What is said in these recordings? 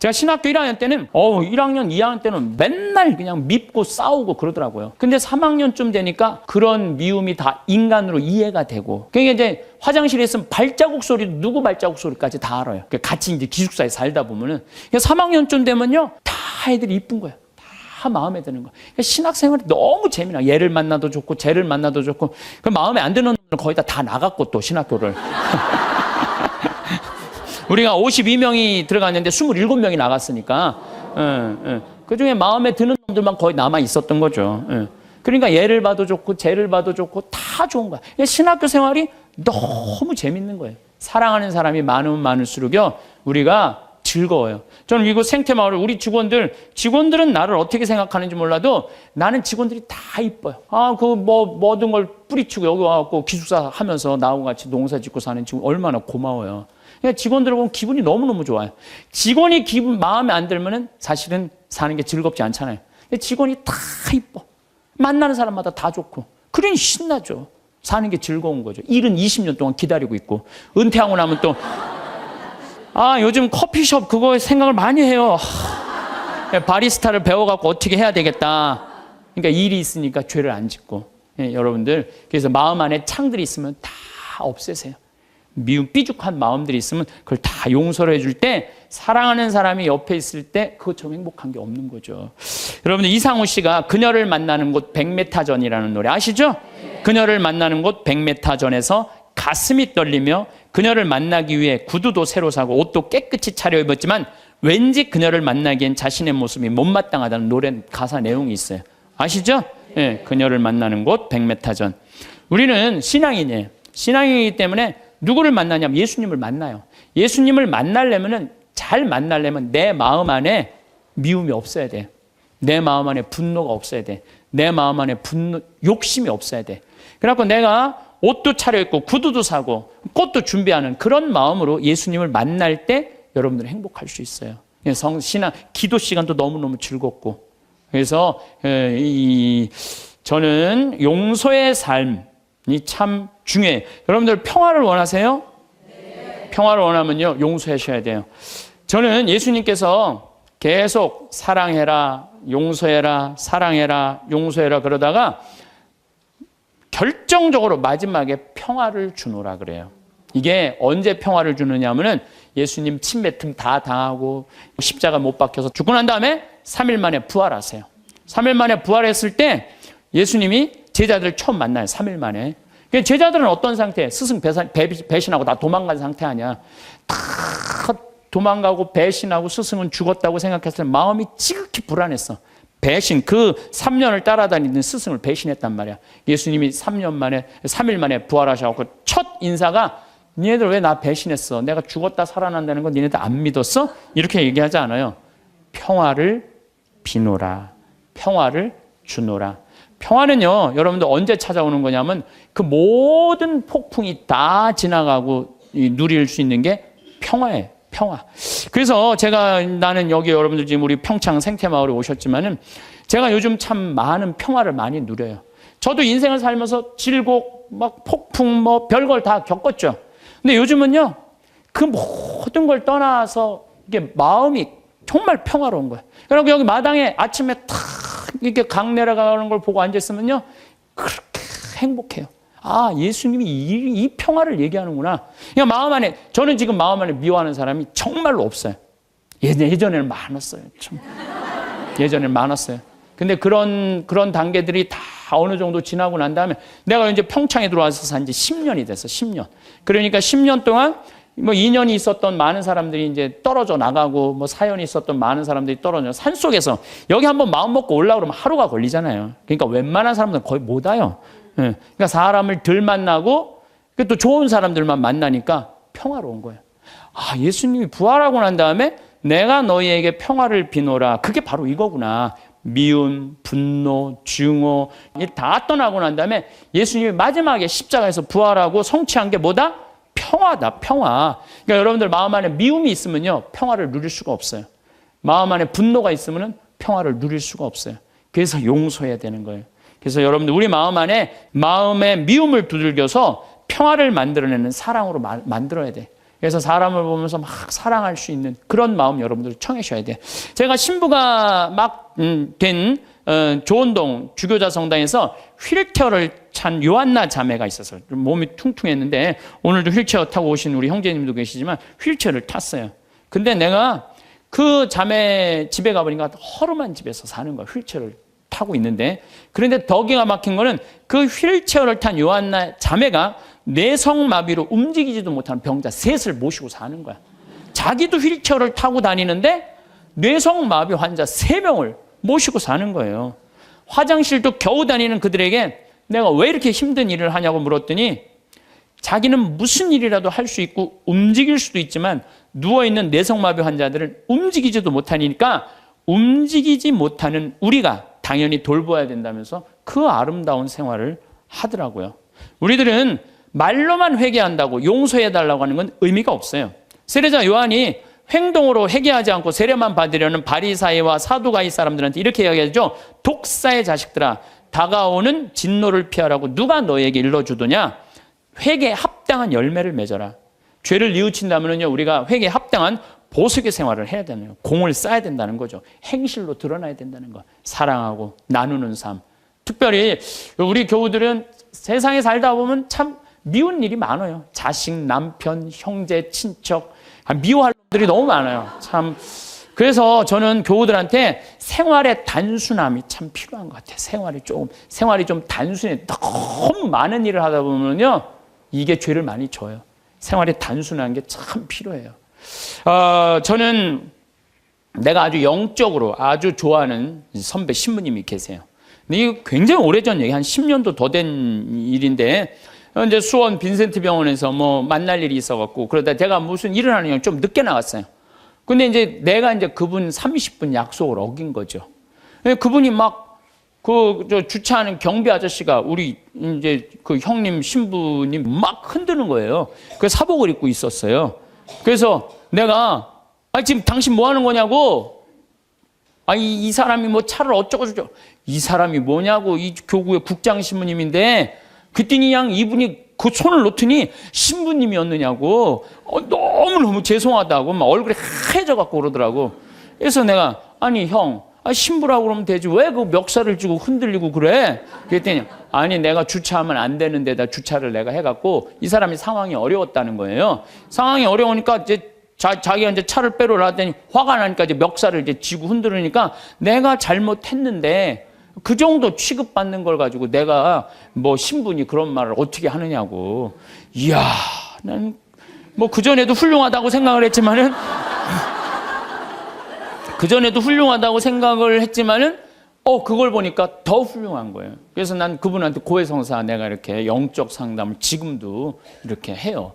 제가 신학교 1학년 때는 1학년, 2학년 때는 맨날 그냥 밉고 싸우고 그러더라고요. 근데 3학년쯤 되니까 그런 미움이 다 인간으로 이해가 되고, 그러니까 이제 화장실에 있으면 발자국 소리도 누구 발자국 소리까지 다 알아요. 같이 이제 기숙사에 살다 보면은 3학년쯤 되면요 다 애들이 이쁜 거예요. 다 마음에 드는 거예요. 신학생활이 너무 재미나. 얘를 만나도 좋고 쟤를 만나도 좋고. 그 마음에 안 드는 놈들은 거의 다 나갔고 또 신학교를. 우리가 52명이 들어갔는데 27명이 나갔으니까 그중에 마음에 드는 놈들만 거의 남아 있었던 거죠. 그러니까 얘를 봐도 좋고 쟤를 봐도 좋고 다 좋은 거야. 신학교 생활이 너무 재밌는 거예요. 사랑하는 사람이 많으면 많을수록요 우리가 즐거워요. 저는 이곳 생태마을 우리 직원들은 나를 어떻게 생각하는지 몰라도 나는 직원들이 다 이뻐요. 모든 걸 뿌리치고 여기 와갖고 기숙사 하면서 나하고 같이 농사 짓고 사는 직원 얼마나 고마워요. 그러니까 직원들을 보면 기분이 너무너무 좋아요. 직원이 마음에 안 들면은 사실은 사는 게 즐겁지 않잖아요. 직원이 다 이뻐. 만나는 사람마다 다 좋고. 그러니 신나죠. 사는 게 즐거운 거죠. 일은 20년 동안 기다리고 있고. 은퇴하고 나면 또 요즘 커피숍 그거 생각을 많이 해요. 바리스타를 배워갖고 어떻게 해야 되겠다. 그러니까 일이 있으니까 죄를 안 짓고. 여러분들 그래서 마음 안에 창들이 있으면 다 없애세요. 미움 삐죽한 마음들이 있으면 그걸 다 용서를 해줄 때 사랑하는 사람이 옆에 있을 때 그것처럼 행복한 게 없는 거죠. 여러분들 이상우 씨가 그녀를 만나는 곳 100m 전이라는 노래 아시죠? 그녀를 만나는 곳 100m 전에서 가슴이 떨리며 그녀를 만나기 위해 구두도 새로 사고 옷도 깨끗이 차려입었지만 왠지 그녀를 만나기엔 자신의 모습이 못마땅하다는 노래 가사 내용이 있어요. 아시죠? 네, 그녀를 만나는 곳 100m 전. 우리는 신앙인이에요. 신앙이기 때문에 누구를 만나냐면 예수님을 만나요. 예수님을 잘 만나려면 내 마음 안에 미움이 없어야 돼. 내 마음 안에 분노가 없어야 돼. 내 마음 안에 욕심이 없어야 돼. 그래갖고 내가 옷도 차려입고 구두도 사고 꽃도 준비하는 그런 마음으로 예수님을 만날 때 여러분들은 행복할 수 있어요. 신앙, 기도 시간도 너무너무 즐겁고. 그래서 저는 용서의 삶이 참 중요해요. 여러분들 평화를 원하세요? 네. 평화를 원하면요 용서하셔야 돼요. 저는 예수님께서 계속 사랑해라, 용서해라, 사랑해라, 용서해라 그러다가 결정적으로 마지막에 평화를 주노라 그래요. 이게 언제 평화를 주느냐 하면은 예수님 침뱉음 다 당하고 십자가 못 박혀서 죽고 난 다음에 3일 만에 부활하세요. 3일 만에 부활했을 때 예수님이 제자들 처음 만나요. 3일 만에. 제자들은 어떤 상태? 스승 배신하고 다 도망간 상태 아니야. 다 도망가고 배신하고 스승은 죽었다고 생각했을 때 마음이 지극히 불안했어. 그 3년을 따라다니는 스승을 배신했단 말이야. 예수님이 3일 만에 부활하셔서 첫 인사가 니네들 왜 나 배신했어? 내가 죽었다 살아난다는 건 니네들 안 믿었어? 이렇게 얘기하지 않아요. 평화를 비노라. 평화를 주노라. 평화는요, 여러분들 언제 찾아오는 거냐면 그 모든 폭풍이 다 지나가고 누릴 수 있는 게 평화예요. 평화. 그래서 나는 여기 여러분들 지금 우리 평창 생태마을에 오셨지만은 제가 요즘 참 많은 평화를 많이 누려요. 저도 인생을 살면서 질곡, 폭풍, 별걸 다 겪었죠. 근데 요즘은요, 그 모든 걸 떠나서 이게 마음이 정말 평화로운 거예요. 그리고 여기 마당에 아침에 탁 이렇게 강 내려가는 걸 보고 앉아있으면요, 그렇게 행복해요. 예수님이 이 평화를 얘기하는구나. 그러니까 마음 안에, 저는 지금 마음 안에 미워하는 사람이 정말로 없어요. 예전에는 많았어요. 참. 예전에는 많았어요. 근데 그런 단계들이 다 어느 정도 지나고 난 다음에 내가 이제 평창에 들어와서 산 지 10년이 됐어, 10년. 그러니까 10년 동안 인연이 있었던 많은 사람들이 이제 떨어져 나가고 사연이 있었던 많은 사람들이 떨어져 산속에서 여기 한번 마음 먹고 올라오면 그러면 하루가 걸리잖아요. 그러니까 웬만한 사람들은 거의 못 와요. 그러니까 사람을 덜 만나고 또 좋은 사람들만 만나니까 평화로운 거예요. 예수님이 부활하고 난 다음에 내가 너희에게 평화를 비노라. 그게 바로 이거구나. 미움, 분노, 증오 다 떠나고 난 다음에 예수님이 마지막에 십자가에서 부활하고 성취한 게 뭐다? 평화다. 평화. 그러니까 여러분들 마음 안에 미움이 있으면요 평화를 누릴 수가 없어요. 마음 안에 분노가 있으면 평화를 누릴 수가 없어요. 그래서 용서해야 되는 거예요. 그래서 여러분들 우리 마음 안에 마음의 미움을 두들겨서 평화를 만들어내는 사랑으로 만들어야 돼. 그래서 사람을 보면서 막 사랑할 수 있는 그런 마음 여러분들 청하셔야 돼요. 제가 신부가 막 된 조원동 주교자 성당에서 휠체어를 찬 요한나 자매가 있어서 몸이 퉁퉁했는데 오늘도 휠체어 타고 오신 우리 형제님도 계시지만 휠체어를 탔어요. 근데 내가 그 자매 집에 가보니까 허름한 집에서 사는 거야. 휠체어를 타고 있는데, 그런데 더 기가 막힌 거는 그 휠체어를 탄 요한나 자매가 뇌성마비로 움직이지도 못하는 병자 셋을 모시고 사는 거야. 자기도 휠체어를 타고 다니는데 뇌성마비 환자 3명을 모시고 사는 거예요. 화장실도 겨우 다니는 그들에게 내가 왜 이렇게 힘든 일을 하냐고 물었더니 자기는 무슨 일이라도 할 수 있고 움직일 수도 있지만 누워있는 뇌성마비 환자들은 움직이지도 못하니까 움직이지 못하는 우리가 당연히 돌봐야 된다면서 그 아름다운 생활을 하더라고요. 우리들은 말로만 회개한다고 용서해달라고 하는 건 의미가 없어요. 세례자 요한이 행동으로 회개하지 않고 세례만 받으려는 바리사이와 사두가이 사람들한테 이렇게 이야기하죠. 독사의 자식들아, 다가오는 진노를 피하라고 누가 너에게 일러주더냐? 회개에 합당한 열매를 맺어라. 죄를 뉘우친다면요, 우리가 회개에 합당한 보석의 생활을 해야 되는 거예요. 공을 쌓아야 된다는 거죠. 행실로 드러나야 된다는 거. 사랑하고 나누는 삶. 특별히 우리 교우들은 세상에 살다 보면 참 미운 일이 많아요. 자식, 남편, 형제, 친척, 미워할 놈들이 너무 많아요. 참. 그래서 저는 교우들한테 생활의 단순함이 참 필요한 것 같아요. 생활이 좀 단순해. 너무 많은 일을 하다 보면요, 이게 죄를 많이 져요. 생활이 단순한 게 참 필요해요. 저는 내가 아주 영적으로 아주 좋아하는 선배 신부님이 계세요. 근데 이게 굉장히 오래전 얘기, 한 10년도 더 된 일인데, 이제 수원 빈센트 병원에서 뭐 만날 일이 있어갖고, 그러다 제가 무슨 일을 하느냐 좀 늦게 나갔어요. 근데 이제 내가 이제 그분 30분 약속을 어긴 거죠. 그분이 막 저 주차하는 경비 아저씨가 우리 이제 그 형님 신부님 막 흔드는 거예요. 그 사복을 입고 있었어요. 그래서 내가 지금 당신 뭐 하는 거냐고. 이 사람이 뭐 차를 어쩌고 저쩌고. 이 사람이 뭐냐고. 이 교구의 국장 신부님인데, 그랬더니 그냥 이분이 그 손을 놓더니 신부님이었느냐고. 너무너무 죄송하다고 막 얼굴이 하얘져 갖고 그러더라고. 그래서 내가 아니 형, 신부라고 그러면 되지 왜 그 멱살을 쥐고 흔들리고 그래? 그랬더니 아니 내가 주차하면 안 되는 데다 주차를 내가 해갖고 이 사람이 상황이 어려웠다는 거예요. 상황이 어려우니까 이제 자기가 이제 차를 빼러 놨더니 화가 나니까 이제 멱살을 이제 쥐고 흔들으니까 내가 잘못했는데 그 정도 취급받는 걸 가지고 내가 뭐 신분이 그런 말을 어떻게 하느냐고. 이야, 난 뭐 그전에도 훌륭하다고 생각을 했지만은 그걸 보니까 더 훌륭한 거예요. 그래서 난 그분한테 고해성사 내가 이렇게 영적 상담을 지금도 이렇게 해요.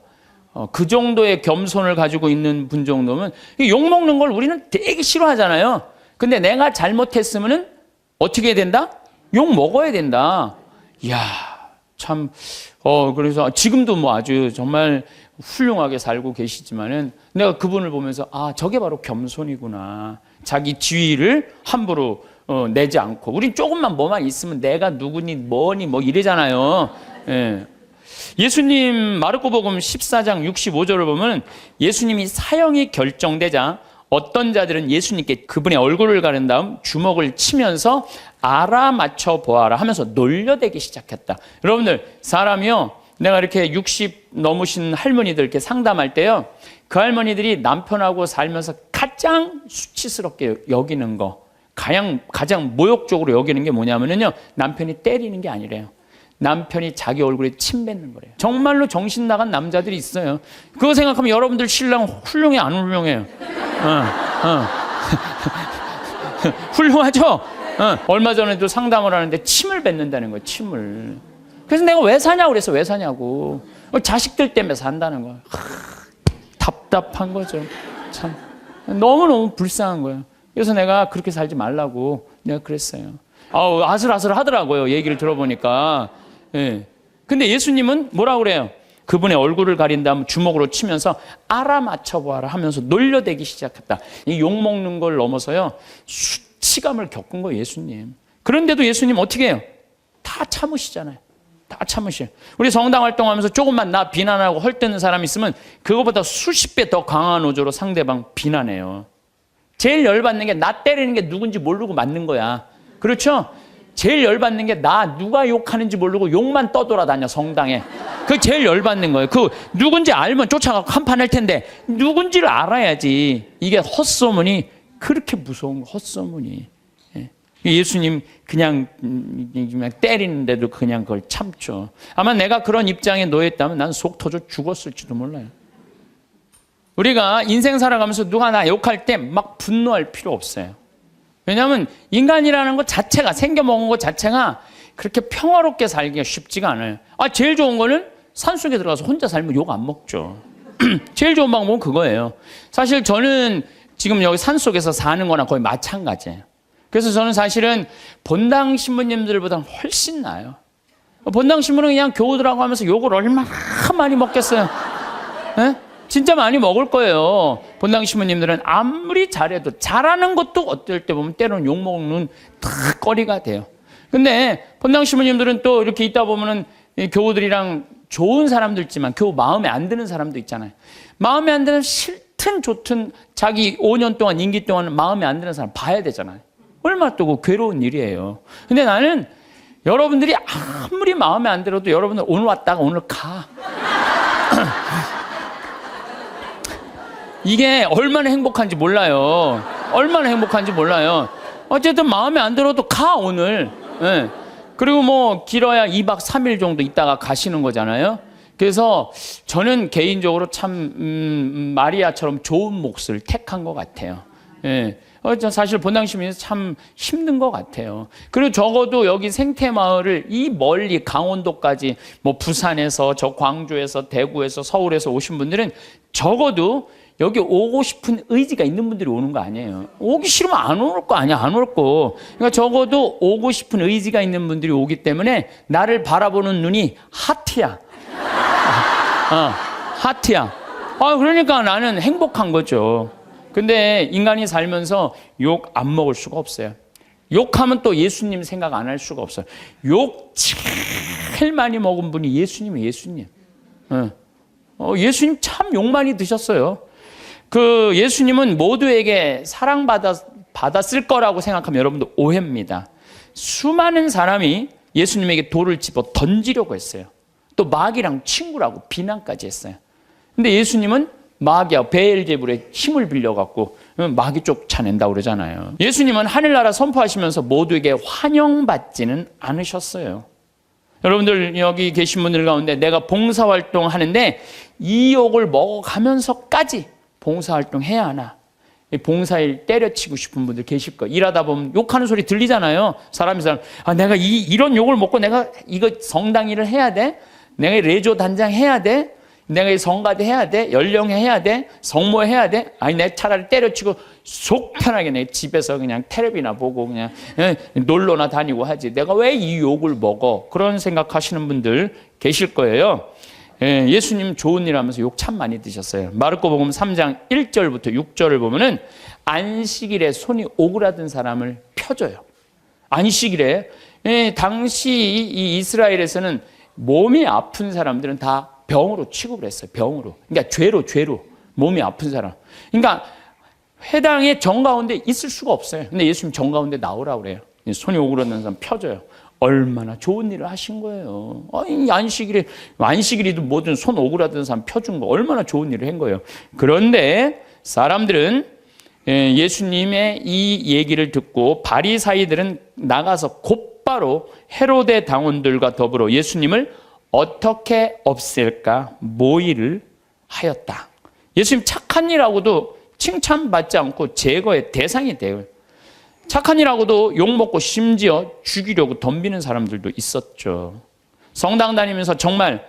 그 정도의 겸손을 가지고 있는 분 정도면, 욕먹는 걸 우리는 되게 싫어하잖아요. 근데 내가 잘못했으면은 어떻게 해야 된다? 욕 먹어야 된다. 이야, 참, 그래서 지금도 뭐 아주 정말 훌륭하게 살고 계시지만은 내가 그분을 보면서 저게 바로 겸손이구나. 자기 지위를 함부로 내지 않고. 우린 조금만 뭐만 있으면 내가 누구니 뭐니 뭐 이래잖아요. 예. 예수님 마르코복음 14장 65절을 보면 예수님이 사형이 결정되자 어떤 자들은 예수님께 그분의 얼굴을 가른 다음 주먹을 치면서 알아맞혀 보아라 하면서 놀려대기 시작했다. 여러분들, 사람이요, 내가 이렇게 60 넘으신 할머니들 이렇게 상담할 때요, 그 할머니들이 남편하고 살면서 가장 수치스럽게 여기는 거, 가장 모욕적으로 여기는 게 뭐냐면요, 남편이 때리는 게 아니래요. 남편이 자기 얼굴에 침 뱉는 거래요. 정말로 정신 나간 남자들이 있어요. 그거 생각하면 여러분들 신랑 훌륭해, 안 훌륭해요? 훌륭하죠? 얼마 전에도 상담을 하는데 침을 뱉는다는 거예요, 침을. 그래서 내가 왜 사냐고 그래서 왜 사냐고. 자식들 때문에 산다는 거예요. 답답한 거죠. 참. 너무너무 불쌍한 거예요. 그래서 내가 그렇게 살지 말라고 내가 그랬어요. 아슬아슬 하더라고요, 얘기를 들어보니까. 예. 근데 예수님은 뭐라고 그래요? 그분의 얼굴을 가린 다음 주먹으로 치면서 알아맞혀 보아라 하면서 놀려대기 시작했다. 이 욕먹는 걸 넘어서요, 수치감을 겪은 거예요, 예수님. 그런데도 예수님 어떻게 해요? 다 참으시잖아요. 다 참으셔요. 우리 성당 활동하면서 조금만 나 비난하고 헐뜯는 사람 있으면 그거보다 수십 배 더 강한 어조로 상대방 비난해요. 제일 열받는 게 나 때리는 게 누군지 모르고 맞는 거야. 그렇죠? 제일 열받는 게 나 누가 욕하는지 모르고 욕만 떠돌아다녀 성당에. 그게 제일 열받는 거예요. 그 누군지 알면 쫓아가고 한판 할 텐데 누군지를 알아야지. 이게 헛소문이 그렇게 무서운 거, 헛소문이. 예수님 그냥 때리는데도 그냥 그걸 참죠. 아마 내가 그런 입장에 놓였다면 난 속 터져 죽었을지도 몰라요. 우리가 인생 살아가면서 누가 나 욕할 때 막 분노할 필요 없어요. 왜냐하면 인간이라는 것 자체가, 생겨먹은 것 자체가 그렇게 평화롭게 살기가 쉽지가 않아요. 제일 좋은 거는 산속에 들어가서 혼자 살면 욕 안 먹죠. 제일 좋은 방법은 그거예요. 사실 저는 지금 여기 산속에서 사는 거나 거의 마찬가지예요. 그래서 저는 사실은 본당 신부님들보다는 훨씬 나아요. 본당 신부는 그냥 교우들하고 하면서 욕을 얼마나 많이 먹겠어요. 네? 진짜 많이 먹을 거예요. 본당 신부님들은 아무리 잘해도, 잘하는 것도 어떨 때 보면 때로는 욕먹는 다 거리가 돼요. 근데 본당 신부님들은 또 이렇게 있다 보면은 교우들이랑 좋은 사람도 있지만 교우 마음에 안 드는 사람도 있잖아요. 마음에 안 드는, 싫든 좋든 자기 5년 동안, 임기 동안 마음에 안 드는 사람 봐야 되잖아요. 얼마나 또 괴로운 일이에요. 근데 나는 여러분들이 아무리 마음에 안 들어도 여러분들 오늘 왔다가 오늘 가. 이게 얼마나 행복한지 몰라요. 얼마나 행복한지 몰라요. 어쨌든 마음에 안 들어도 가, 오늘. 네. 그리고 뭐 길어야 2박 3일 정도 있다가 가시는 거잖아요. 그래서 저는 개인적으로 참 마리아처럼 좋은 몫을 택한 것 같아요. 예. 사실 본당시민에서 참 힘든 것 같아요. 그리고 적어도 여기 생태마을을 이 멀리 강원도까지 뭐 부산에서, 저 광주에서, 대구에서, 서울에서 오신 분들은 적어도 여기 오고 싶은 의지가 있는 분들이 오는 거 아니에요. 오기 싫으면 안 올 거 아니야, 안 올 거. 그러니까 적어도 오고 싶은 의지가 있는 분들이 오기 때문에 나를 바라보는 눈이 하트야. 하트야. 그러니까 나는 행복한 거죠. 근데 인간이 살면서 욕 안 먹을 수가 없어요. 욕하면 또 예수님 생각 안 할 수가 없어요. 욕 제일 많이 먹은 분이 예수님이에요, 예수님. 예수님 참 욕 많이 드셨어요. 그 예수님은 모두에게 사랑받았을 거라고 생각하면 여러분들 오해입니다. 수많은 사람이 예수님에게 돌을 집어 던지려고 했어요. 또 마귀랑 친구라고 비난까지 했어요. 근데 예수님은 마귀와 베엘제불의 힘을 빌려갖고 마귀 쫓아낸다고 그러잖아요. 예수님은 하늘나라 선포하시면서 모두에게 환영받지는 않으셨어요. 여러분들 여기 계신 분들 가운데 내가 봉사활동 하는데 이 욕을 먹어가면서까지 봉사활동 해야 하나? 봉사일 때려치고 싶은 분들 계실 거예요. 일하다 보면 욕하는 소리 들리잖아요. 사람 내가 이런 욕을 먹고 내가 이거 성당 일을 해야 돼? 내가 레조 단장 해야 돼? 내가 성가대 해야 돼? 연령회 해야 돼? 성모 해야 돼? 내 차라리 때려치고 속 편하게 내 집에서 그냥 텔레비나 보고 그냥 놀러나 다니고 하지. 내가 왜 이 욕을 먹어? 그런 생각하시는 분들 계실 거예요. 예수님 좋은 일 하면서 욕 참 많이 드셨어요. 마르코복음 3장 1절부터 6절을 보면은 안식일에 손이 오그라든 사람을 펴줘요. 안식일에. 당시 이 이스라엘에서는 몸이 아픈 사람들은 다 병으로 취급을 했어요. 병으로. 그러니까 죄로 몸이 아픈 사람. 그러니까 회당의 정가운데 있을 수가 없어요. 근데 예수님 정가운데 나오라고 그래요. 손이 오그라드는 사람 펴줘요. 얼마나 좋은 일을 하신 거예요. 안식일이도 뭐든 손 오그라드는 사람 펴준 거 얼마나 좋은 일을 한 거예요. 그런데 사람들은 예수님의 이 얘기를 듣고 바리사이들은 나가서 곧바로 헤로데 당원들과 더불어 예수님을 어떻게 없앨까 모의를 하였다. 예수님 착한 일하고도 칭찬받지 않고 제거의 대상이 돼요. 착한 일하고도 욕먹고 심지어 죽이려고 덤비는 사람들도 있었죠. 성당 다니면서 정말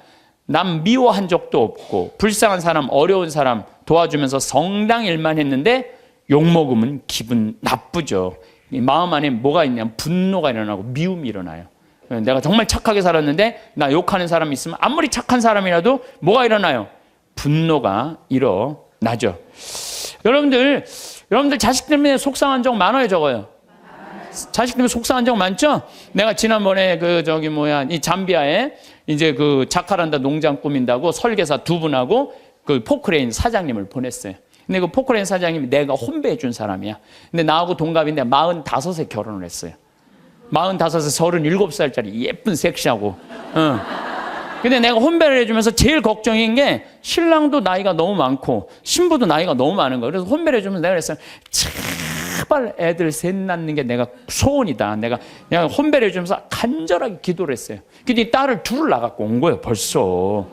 남 미워한 적도 없고 불쌍한 사람, 어려운 사람 도와주면서 성당 일만 했는데 욕먹으면 기분 나쁘죠. 마음 안에 뭐가 있냐면 분노가 일어나고 미움이 일어나요. 내가 정말 착하게 살았는데 나 욕하는 사람이 있으면 아무리 착한 사람이라도 뭐가 일어나요? 분노가 일어나죠. 여러분들 자식 때문에 속상한 적 많아요, 적어요? 자식 때문에 속상한 적 많죠? 내가 지난번에 이 잠비아에 이제 그 자카란다 농장 꾸민다고 설계사 두 분하고 그 포크레인 사장님을 보냈어요. 근데 그 포크레인 사장님이 내가 혼배해 준 사람이야. 근데 나하고 동갑인데 45에 결혼을 했어요. 45에 37살짜리 예쁜 섹시하고. 근데 내가 혼배를 해주면서 제일 걱정인 게 신랑도 나이가 너무 많고 신부도 나이가 너무 많은 거예요. 그래서 혼배를 해주면서 내가 그랬어요. 제발 애들 셋 낳는 게 내가 소원이다. 내가 그냥 혼배를 해주면서 간절하게 기도를 했어요. 근데 딸을 둘을 낳아갖고 온 거예요, 벌써.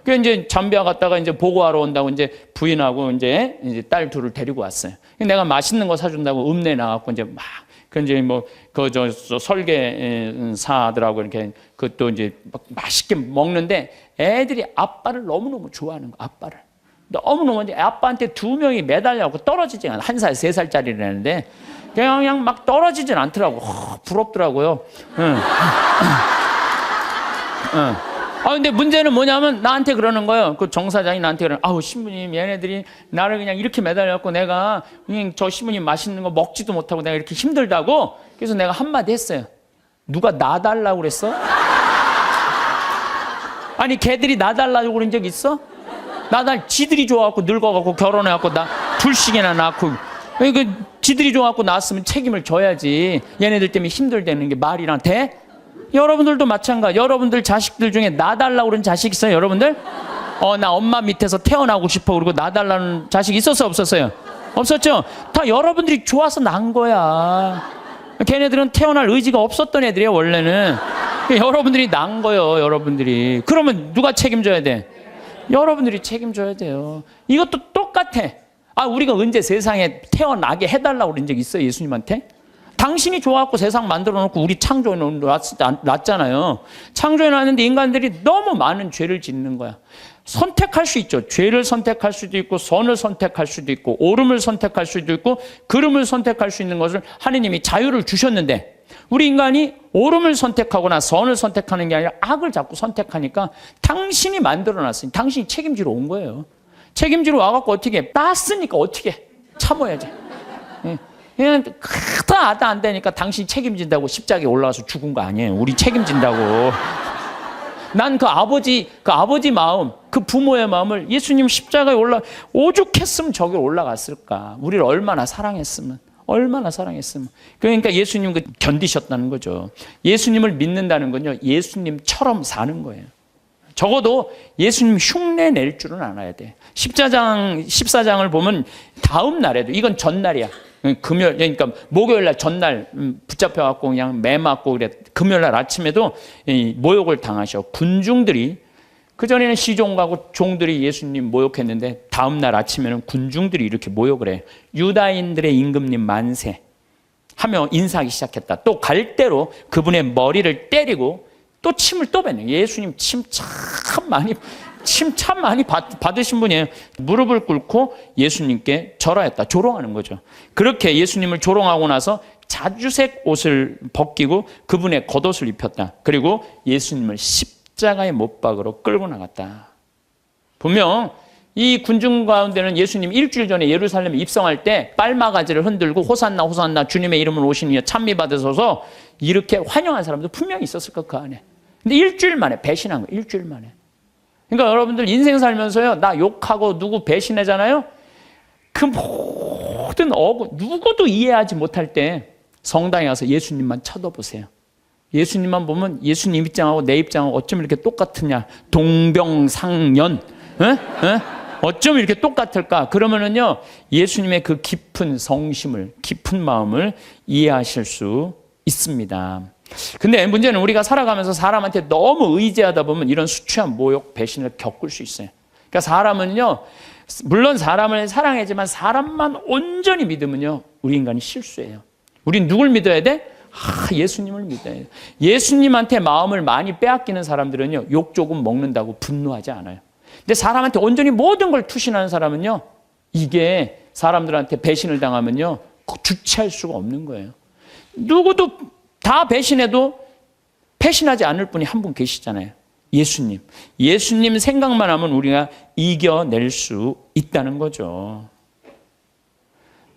그 이제 잠비아 갔다가 이제 보고하러 온다고 이제 부인하고 이제 딸 둘을 데리고 왔어요. 내가 맛있는 거 사준다고 읍내 나갖고 이제 막 그 이제 뭐 그 저 설계사들하고 이렇게 그것도 이제 맛있게 먹는데 애들이 아빠를 너무너무 좋아하는 거, 아빠를. 너무너무 이제 아빠한테 두 명이 매달려갖고 떨어지지 않아. 1살, 3살짜리라는데 그냥 막 떨어지진 않더라고. 부럽더라고요. 근데 문제는 뭐냐면 나한테 그러는 거예요. 그 정사장이 나한테 그러는, 아우, 신부님, 얘네들이 나를 그냥 이렇게 매달려갖고 내가 그냥 저 신부님 맛있는 거 먹지도 못하고 내가 이렇게 힘들다고. 그래서 내가 한마디 했어요. 누가 나 달라고 그랬어? 아니, 걔들이 나 달라고 그런 적 있어? 지들이 좋아갖고 늙어갖고 결혼해갖고 나 둘씩이나 낳고. 그 지들이 좋아갖고 낳았으면 책임을 져야지. 얘네들 때문에 힘들다는 게 말이랑 돼? 여러분들도 마찬가지. 여러분들 자식들 중에 나 달라고 그런 자식 있어요, 여러분들? 나 엄마 밑에서 태어나고 싶어 그러고 나 달라는 자식 있었어요, 없었어요? 없었죠? 다 여러분들이 좋아서 난 거야. 걔네들은 태어날 의지가 없었던 애들이에요, 원래는. 여러분들이 난 거예요, 여러분들이. 그러면 누가 책임져야 돼? 여러분들이 책임져야 돼요. 이것도 똑같아. 우리가 언제 세상에 태어나게 해달라고 그런 적 있어요, 예수님한테? 당신이 좋아갖고 세상 만들어 놓고 우리 창조해 놨잖아요. 창조해 놨는데 인간들이 너무 많은 죄를 짓는 거야. 선택할 수 있죠. 죄를 선택할 수도 있고 선을 선택할 수도 있고 옳음을 선택할 수도 있고 그름을 선택할 수 있는 것을 하느님이 자유를 주셨는데 우리 인간이 옳음을 선택하거나 선을 선택하는 게 아니라 악을 자꾸 선택하니까 당신이 만들어 놨으니 당신이 책임지러 온 거예요. 책임지러 와갖고 어떻게 해? 땄으니까 어떻게 해? 참아야지. 그냥 크다 아다 안 되니까 당신이 책임진다고 십자가에 올라와서 죽은 거 아니에요. 우리 책임진다고. 난 그 아버지 마음, 그 부모의 마음을 예수님 십자가에 오죽했으면 저기 올라갔을까. 우리를 얼마나 사랑했으면. 그러니까 예수님 견디셨다는 거죠. 예수님을 믿는다는 건요, 예수님처럼 사는 거예요. 적어도 예수님 흉내 낼 줄은 알아야 돼. 14장을 보면 다음 날에도, 이건 전날이야. 금요일, 그러니까 목요일 날 전날 붙잡혀갖고 그냥 매 맞고 그래. 금요일 날 아침에도 모욕을 당하셔. 군중들이, 그전에는 시종가고 종들이 예수님 모욕했는데 다음 날 아침에는 군중들이 이렇게 모욕을 해. 유다인들의 임금님 만세 하며 인사하기 시작했다. 또 갈대로 그분의 머리를 때리고 또 침을 또 뱉는. 예수님 침 참 많이 받으신 분이에요. 무릎을 꿇고 예수님께 절하였다. 조롱하는 거죠. 그렇게 예수님을 조롱하고 나서 자주색 옷을 벗기고 그분의 겉옷을 입혔다. 그리고 예수님을 십자가의 못 박으로 끌고 나갔다. 분명 이 군중 가운데는 예수님 일주일 전에 예루살렘에 입성할 때 빨마가지를 흔들고 호산나 호산나 주님의 이름으로 오시니 찬미 받으소서 이렇게 환영한 사람도 분명히 있었을 것 그 안에. 근데 일주일 만에 배신한 거예요. 일주일 만에. 그러니까 여러분들 인생 살면서요, 나 욕하고 누구 배신하잖아요. 그 모든 누구도 이해하지 못할 때 성당에 가서 예수님만 쳐다보세요. 예수님만 보면 예수님 입장하고 내 입장하고 어쩜 이렇게 똑같으냐. 동병상련. 어쩜 이렇게 똑같을까? 그러면은요, 예수님의 그 깊은 성심을, 깊은 마음을 이해하실 수 있습니다. 근데 문제는 우리가 살아가면서 사람한테 너무 의지하다 보면 이런 수치한 모욕, 배신을 겪을 수 있어요. 그러니까 사람은요, 물론 사람을 사랑하지만 사람만 온전히 믿으면요, 우리 인간이 실수해요. 우린 누굴 믿어야 돼? 예수님을 믿어야 돼. 예수님한테 마음을 많이 빼앗기는 사람들은요, 욕 조금 먹는다고 분노하지 않아요. 근데 사람한테 온전히 모든 걸 투신하는 사람은요, 이게 사람들한테 배신을 당하면요, 주체할 수가 없는 거예요. 누구도 다 배신해도 배신하지 않을 분이 한 분 계시잖아요. 예수님. 예수님 생각만 하면 우리가 이겨낼 수 있다는 거죠.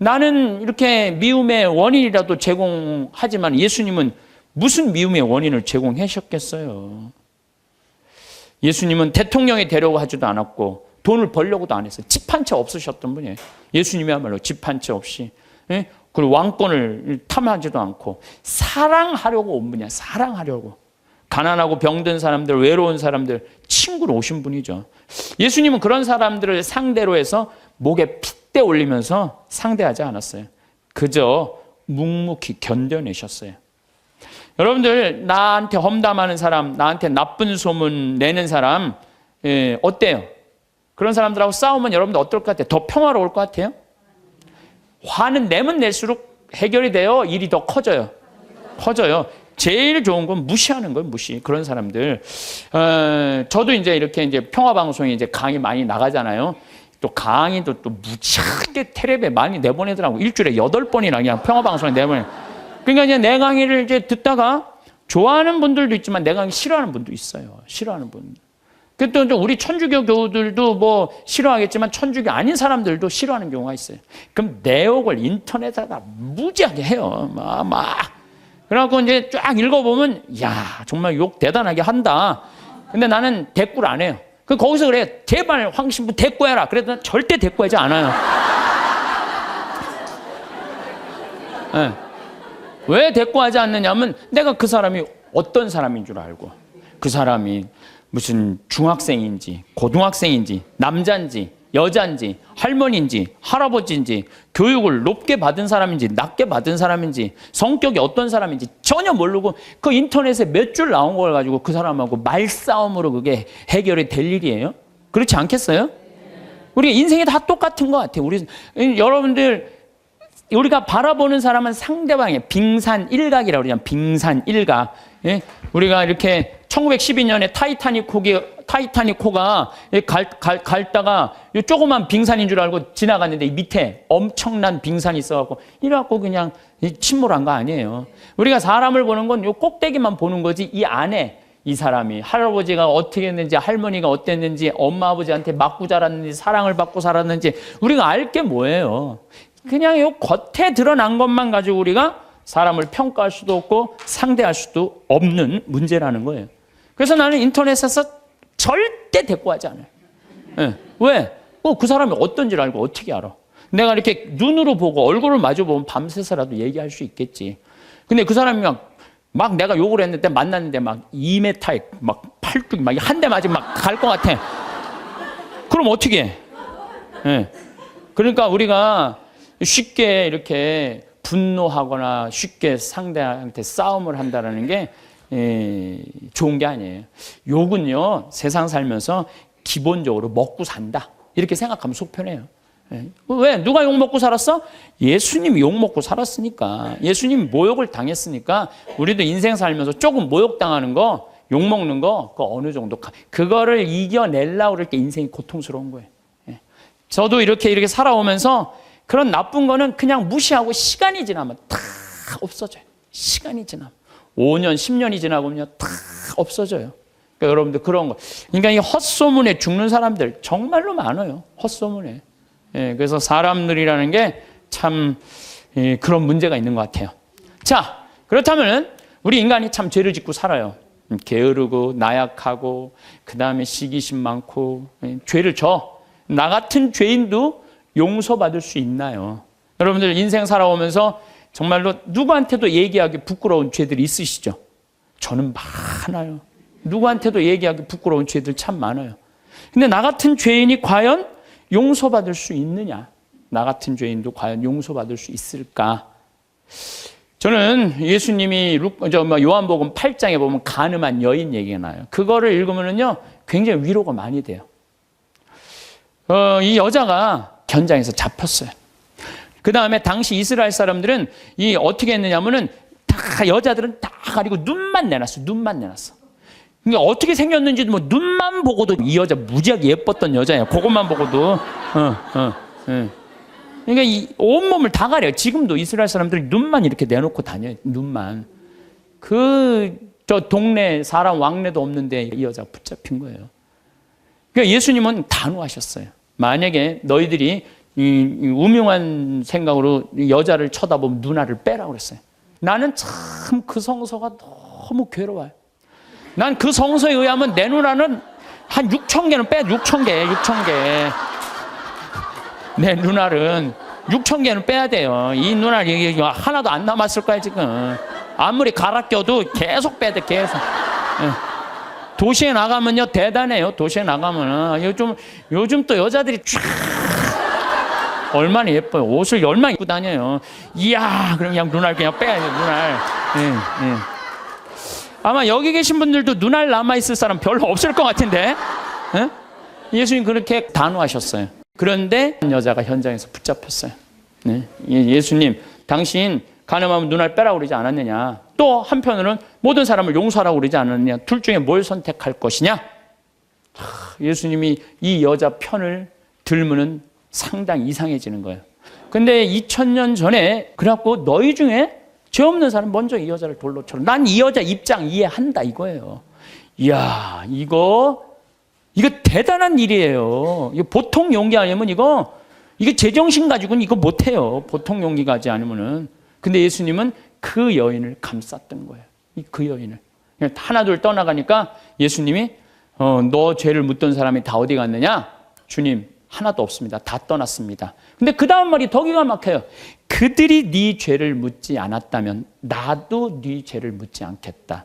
나는 이렇게 미움의 원인이라도 제공하지만 예수님은 무슨 미움의 원인을 제공하셨겠어요? 예수님은 대통령이 되려고 하지도 않았고 돈을 벌려고도 안 했어요. 집 한 채 없으셨던 분이에요. 예수님이야말로 집 한 채 없이, 예? 그리고 왕권을 탐하지도 않고 사랑하려고 온 분이야. 사랑하려고. 가난하고 병든 사람들, 외로운 사람들 친구로 오신 분이죠. 예수님은 그런 사람들을 상대로 해서 목에 핏대 올리면서 상대하지 않았어요. 그저 묵묵히 견뎌내셨어요. 여러분들, 나한테 험담하는 사람, 나한테 나쁜 소문 내는 사람, 어때요? 그런 사람들하고 싸우면 여러분들 어떨 것 같아요? 더 평화로울 것 같아요? 화는 내면 낼수록 해결이 돼요? 일이 더 커져요? 커져요. 제일 좋은 건 무시하는 거예요, 무시. 그런 사람들. 저도 이제 평화방송에 이제 강의 많이 나가잖아요. 또 강의도 또 무지하게 텔레비에 많이 내보내더라고. 일주일에 8번이나 그냥 평화방송에 내보내. 그러니까 이제 내 강의를 이제 듣다가 좋아하는 분들도 있지만 내 강의 싫어하는 분도 있어요. 싫어하는 분. 또 우리 천주교 교우들도 뭐 싫어하겠지만 천주교 아닌 사람들도 싫어하는 경우가 있어요. 그럼 내욕을 인터넷에다 무지하게 해요. 막. 그래갖고 이제 쫙 읽어보면, 야, 정말 욕 대단하게 한다. 근데 나는 대꾸를 안 해요. 거기서 그래, 제발 황신부 대꾸해라. 그래도 절대 대꾸하지 않아요. 네. 왜 대꾸하지 않느냐면 내가 그 사람이 어떤 사람인 줄 알고, 그 사람이 무슨 중학생인지 고등학생인지 남자인지 여자인지 할머니인지 할아버지인지 교육을 높게 받은 사람인지 낮게 받은 사람인지 성격이 어떤 사람인지 전혀 모르고 그 인터넷에 몇 줄 나온 걸 가지고 그 사람하고 말싸움으로 그게 해결이 될 일이에요? 그렇지 않겠어요? 우리 인생이 다 똑같은 것 같아요. 여러분들, 우리가 바라보는 사람은 상대방의 빙산일각이라고 그러잖아요. 빙산일각. 예? 우리가 이렇게 1912년에 타이타닉호가 갈다가 조그만 빙산인 줄 알고 지나갔는데 밑에 엄청난 빙산이 있어갖고 이래갖고 그냥 침몰한 거 아니에요. 우리가 사람을 보는 건 요 꼭대기만 보는 거지 이 안에 이 사람이 할아버지가 어떻게 했는지 할머니가 어땠는지 엄마 아버지한테 맞고 자랐는지 사랑을 받고 살았는지 우리가 알 게 뭐예요. 그냥 요 겉에 드러난 것만 가지고 우리가 사람을 평가할 수도 없고 상대할 수도 없는 문제라는 거예요. 그래서 나는 인터넷에서 절대 대꾸하지 않아요. 네. 왜? 그 사람이 어떤지를 알고 어떻게 알아? 내가 이렇게 눈으로 보고 얼굴을 마주보면 밤새서라도 얘기할 수 있겠지. 근데 그 사람이 막 내가 욕을 했는데 만났는데 막 2m에 막 팔뚝이 막 한 대 맞으면 막 갈 것 같아. 그럼 어떻게 해? 네. 그러니까 우리가 쉽게 이렇게 분노하거나 쉽게 상대한테 싸움을 한다는 게 좋은 게 아니에요. 욕은요, 세상 살면서 기본적으로 먹고 산다. 이렇게 생각하면 속 편해요. 왜? 누가 욕 먹고 살았어? 예수님이 욕 먹고 살았으니까. 예수님이 모욕을 당했으니까 우리도 인생 살면서 조금 모욕당하는 거, 욕 먹는 거, 그 어느 정도. 그거를 이겨내려고 그럴 때 인생이 고통스러운 거예요. 저도 이렇게 살아오면서 그런 나쁜 거는 그냥 무시하고 시간이 지나면 다 없어져요. 시간이 지나면. 5년, 10년이 지나보면 다 없어져요. 그러니까 여러분들 그런 거. 그러니까 이 헛소문에 죽는 사람들 정말로 많아요. 헛소문에. 그래서 사람들이라는 게 참 그런 문제가 있는 것 같아요. 자, 그렇다면 우리 인간이 참 죄를 짓고 살아요. 게으르고 나약하고 그 다음에 시기심 많고 죄를 져. 나 같은 죄인도 용서받을 수 있나요? 여러분들 인생 살아오면서 정말로 누구한테도 얘기하기 부끄러운 죄들이 있으시죠? 저는 많아요. 누구한테도 얘기하기 부끄러운 죄들 참 많아요. 근데 나 같은 죄인이 과연 용서받을 수 있느냐? 나 같은 죄인도 과연 용서받을 수 있을까? 저는 예수님이 요한복음 8장에 보면 간음한 여인 얘기가 나요. 그거를 읽으면요 굉장히 위로가 많이 돼요. 이 여자가 현장에서 잡혔어요. 그 다음에 당시 이스라엘 사람들은 어떻게 했느냐면은 다 여자들은 다 가리고 눈만 내놨어. 눈만 내놨어. 그러니까 어떻게 생겼는지 뭐 눈만 보고도 이 여자 무지하게 예뻤던 여자예요. 그것만 보고도. 그러니까 이 온몸을 다 가려요. 지금도 이스라엘 사람들이 눈만 이렇게 내놓고 다녀요. 눈만. 저 동네 사람 왕래도 없는데 이 여자가 붙잡힌 거예요. 그러니까 예수님은 단호하셨어요. 만약에 너희들이 이 음흉한 생각으로 여자를 쳐다보면 누나를 빼라고 그랬어요. 나는 참 그 성서가 너무 괴로워요. 난 그 성서에 의하면 내 누나는 한 6,000개는 빼야 돼. 6,000개. 내 누나는 6,000개는 빼야 돼요. 이 누나 하나도 안 남았을 거야 지금. 아무리 갈아 껴도 계속 빼야 돼. 계속. 도시에 나가면요 대단해요. 도시에 나가면은 요즘 또 여자들이 쫙 얼마나 예뻐요. 옷을 얼마나 입고 다녀요. 이야, 그럼 그냥 눈알 그냥 빼야 돼. 눈알. 아마 여기 계신 분들도 눈알 남아있을 사람 별로 없을 것 같은데. 예수님 그렇게 단호하셨어요. 그런데 여자가 현장에서 붙잡혔어요. 네. 예수님, 당신 가늠하면 눈알 빼라고 그러지 않았느냐. 또 한편으로는 모든 사람을 용서하라고 그러지 않았느냐. 둘 중에 뭘 선택할 것이냐. 예수님이 이 여자 편을 들면은 상당히 이상해지는 거예요. 근데 2000년 전에 그래갖고 너희 중에 죄 없는 사람 먼저 이 여자를 돌로 쳐라. 난 이 여자 입장 이해한다 이거예요. 이야, 이거 대단한 일이에요. 이거 보통 용기 아니면 이거 제정신 가지고는 이거 못해요. 보통 용기 가지 않으면은. 근데 예수님은 그 여인을 감쌌던 거예요. 그 여인을. 하나 둘 떠나가니까 예수님이 너 죄를 묻던 사람이 다 어디 갔느냐? 주님, 하나도 없습니다. 다 떠났습니다. 근데 그 다음 말이 더 기가 막혀요. 그들이 네 죄를 묻지 않았다면 나도 네 죄를 묻지 않겠다.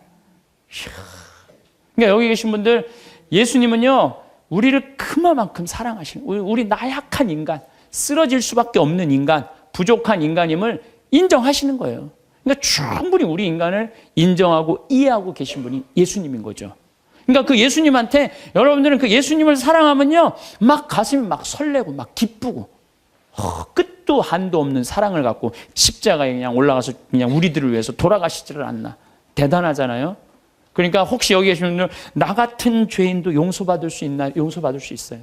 그러니까 여기 계신 분들, 예수님은요 우리를 그만큼 사랑하시는, 우리 나약한 인간, 쓰러질 수밖에 없는 인간, 부족한 인간임을 인정하시는 거예요. 그러니까 충분히 우리 인간을 인정하고 이해하고 계신 분이 예수님인 거죠. 그러니까 그 예수님한테, 여러분들은 그 예수님을 사랑하면요 막 가슴이 막 설레고 막 기쁘고 끝도 한도 없는 사랑을 갖고 십자가에 그냥 올라가서 그냥 우리들을 위해서 돌아가시지를 않나. 대단하잖아요. 그러니까 혹시 여기 계신 분들, 나 같은 죄인도 용서받을 수 있나? 용서받을 수 있어요.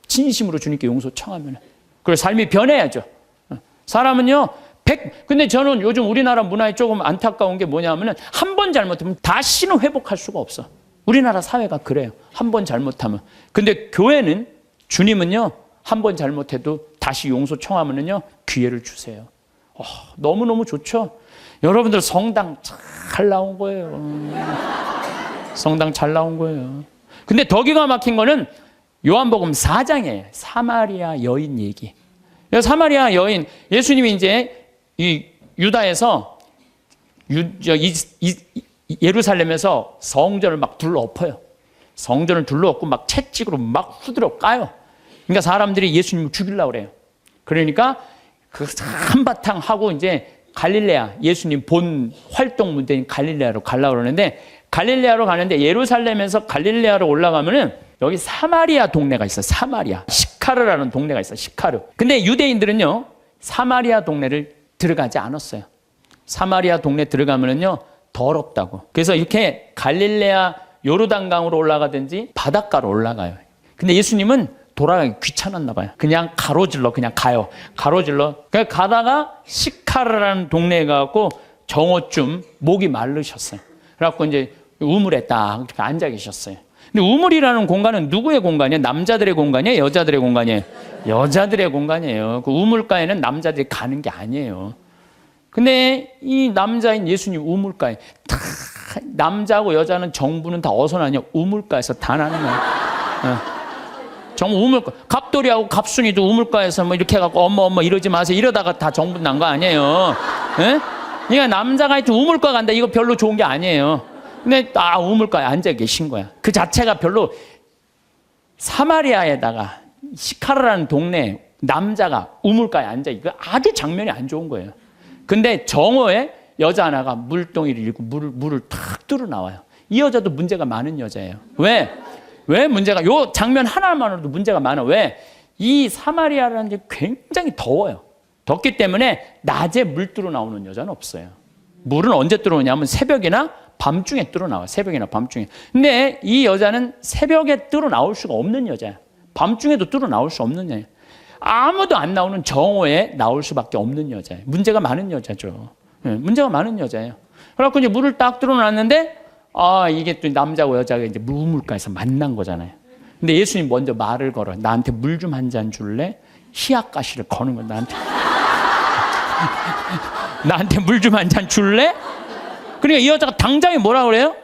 진심으로 주님께 용서 청하면. 그리고 삶이 변해야죠. 사람은요 근데 저는 요즘 우리나라 문화에 조금 안타까운 게 뭐냐면은 한 번 잘못하면 다시는 회복할 수가 없어. 우리나라 사회가 그래요. 한 번 잘못하면. 근데 교회는, 주님은요 한 번 잘못해도 다시 용서 청하면은요 기회를 주세요. 너무너무 좋죠. 여러분들 성당 잘 나온 거예요. 성당 잘 나온 거예요. 근데 더 기가 막힌 거는 요한복음 4장에 사마리아 여인 얘기. 사마리아 여인, 예수님이 이제 이 유다에서 예루살렘에서 성전을 막 둘러엎어요. 성전을 둘러엎고 막 채찍으로 막 후드려 까요. 그러니까 사람들이 예수님을 죽이려고 그래요. 그러니까 그 한바탕 하고 이제 갈릴레아, 예수님 본 활동 무대인 갈릴레아로 가려고 그러는데, 갈릴레아로 가는데 예루살렘에서 갈릴레아로 올라가면은 여기 사마리아 동네가 있어요. 사마리아. 시카르라는 동네가 있어요. 시카르. 근데 유대인들은요 사마리아 동네를 들어가지 않았어요. 사마리아 동네 들어가면은요 더럽다고. 그래서 이렇게 갈릴레아 요르단강으로 올라가든지 바닷가로 올라가요. 근데 예수님은 돌아가기 귀찮았나 봐요. 그냥 가로질러 그냥 가요. 가로질러. 그러니까 가다가 시카르라는 동네에 가고 정오쯤 목이 마르셨어요. 그래갖고 이제 우물에 딱 앉아 계셨어요. 근데 우물이라는 공간은 누구의 공간이에요? 남자들의 공간이에요? 여자들의 공간이에요? 여자들의 공간이에요. 그 우물가에는 남자들이 가는 게 아니에요. 근데 이 남자인 예수님 우물가에 다, 남자하고 여자는 정부는 다 어디서 나냐? 우물가에서 다 나는 거예요. 정부 우물가. 갑돌이하고 갑순이도 우물가에서 뭐 이렇게 해갖고 엄마 이러지 마세요. 이러다가 다 정부 난 거 아니에요. 예? 그러니까 남자가 하여튼 우물가 간다. 이거 별로 좋은 게 아니에요. 근데 우물가에 앉아 계신 거야. 그 자체가 별로. 사마리아에다가 시카르라는 동네 남자가 우물가에 앉아, 이거 아주 장면이 안 좋은 거예요. 근데 정오에 여자 하나가 물동이를 잃고 물을 탁 뚫어 나와요. 이 여자도 문제가 많은 여자예요. 왜 문제가, 요 장면 하나만으로도 문제가 많아. 왜? 이 사마리아라는 게 굉장히 더워요. 덥기 때문에 낮에 물 뚫어 나오는 여자는 없어요. 물은 언제 뚫어 오냐면 새벽이나 밤중에 뚫어 나와요. 새벽이나 밤중에. 근데 이 여자는 새벽에 뚫어 나올 수가 없는 여자야. 밤중에도 뚫어 나올 수 없는 여자야. 아무도 안 나오는 정오에 나올 수밖에 없는 여자예요. 문제가 많은 여자죠. 문제가 많은 여자예요. 그래갖고 이제 물을 딱 뚫어놨는데, 이게 또 남자고 여자가 이제 우물가에서 만난 거잖아요. 근데 예수님 먼저 말을 걸어요. 나한테 물 좀 한 잔 줄래? 희약가시를 거는 거야, 나한테. 나한테 물 좀 한 잔 줄래? 그러니까 이 여자가 당장에 뭐라 그래요?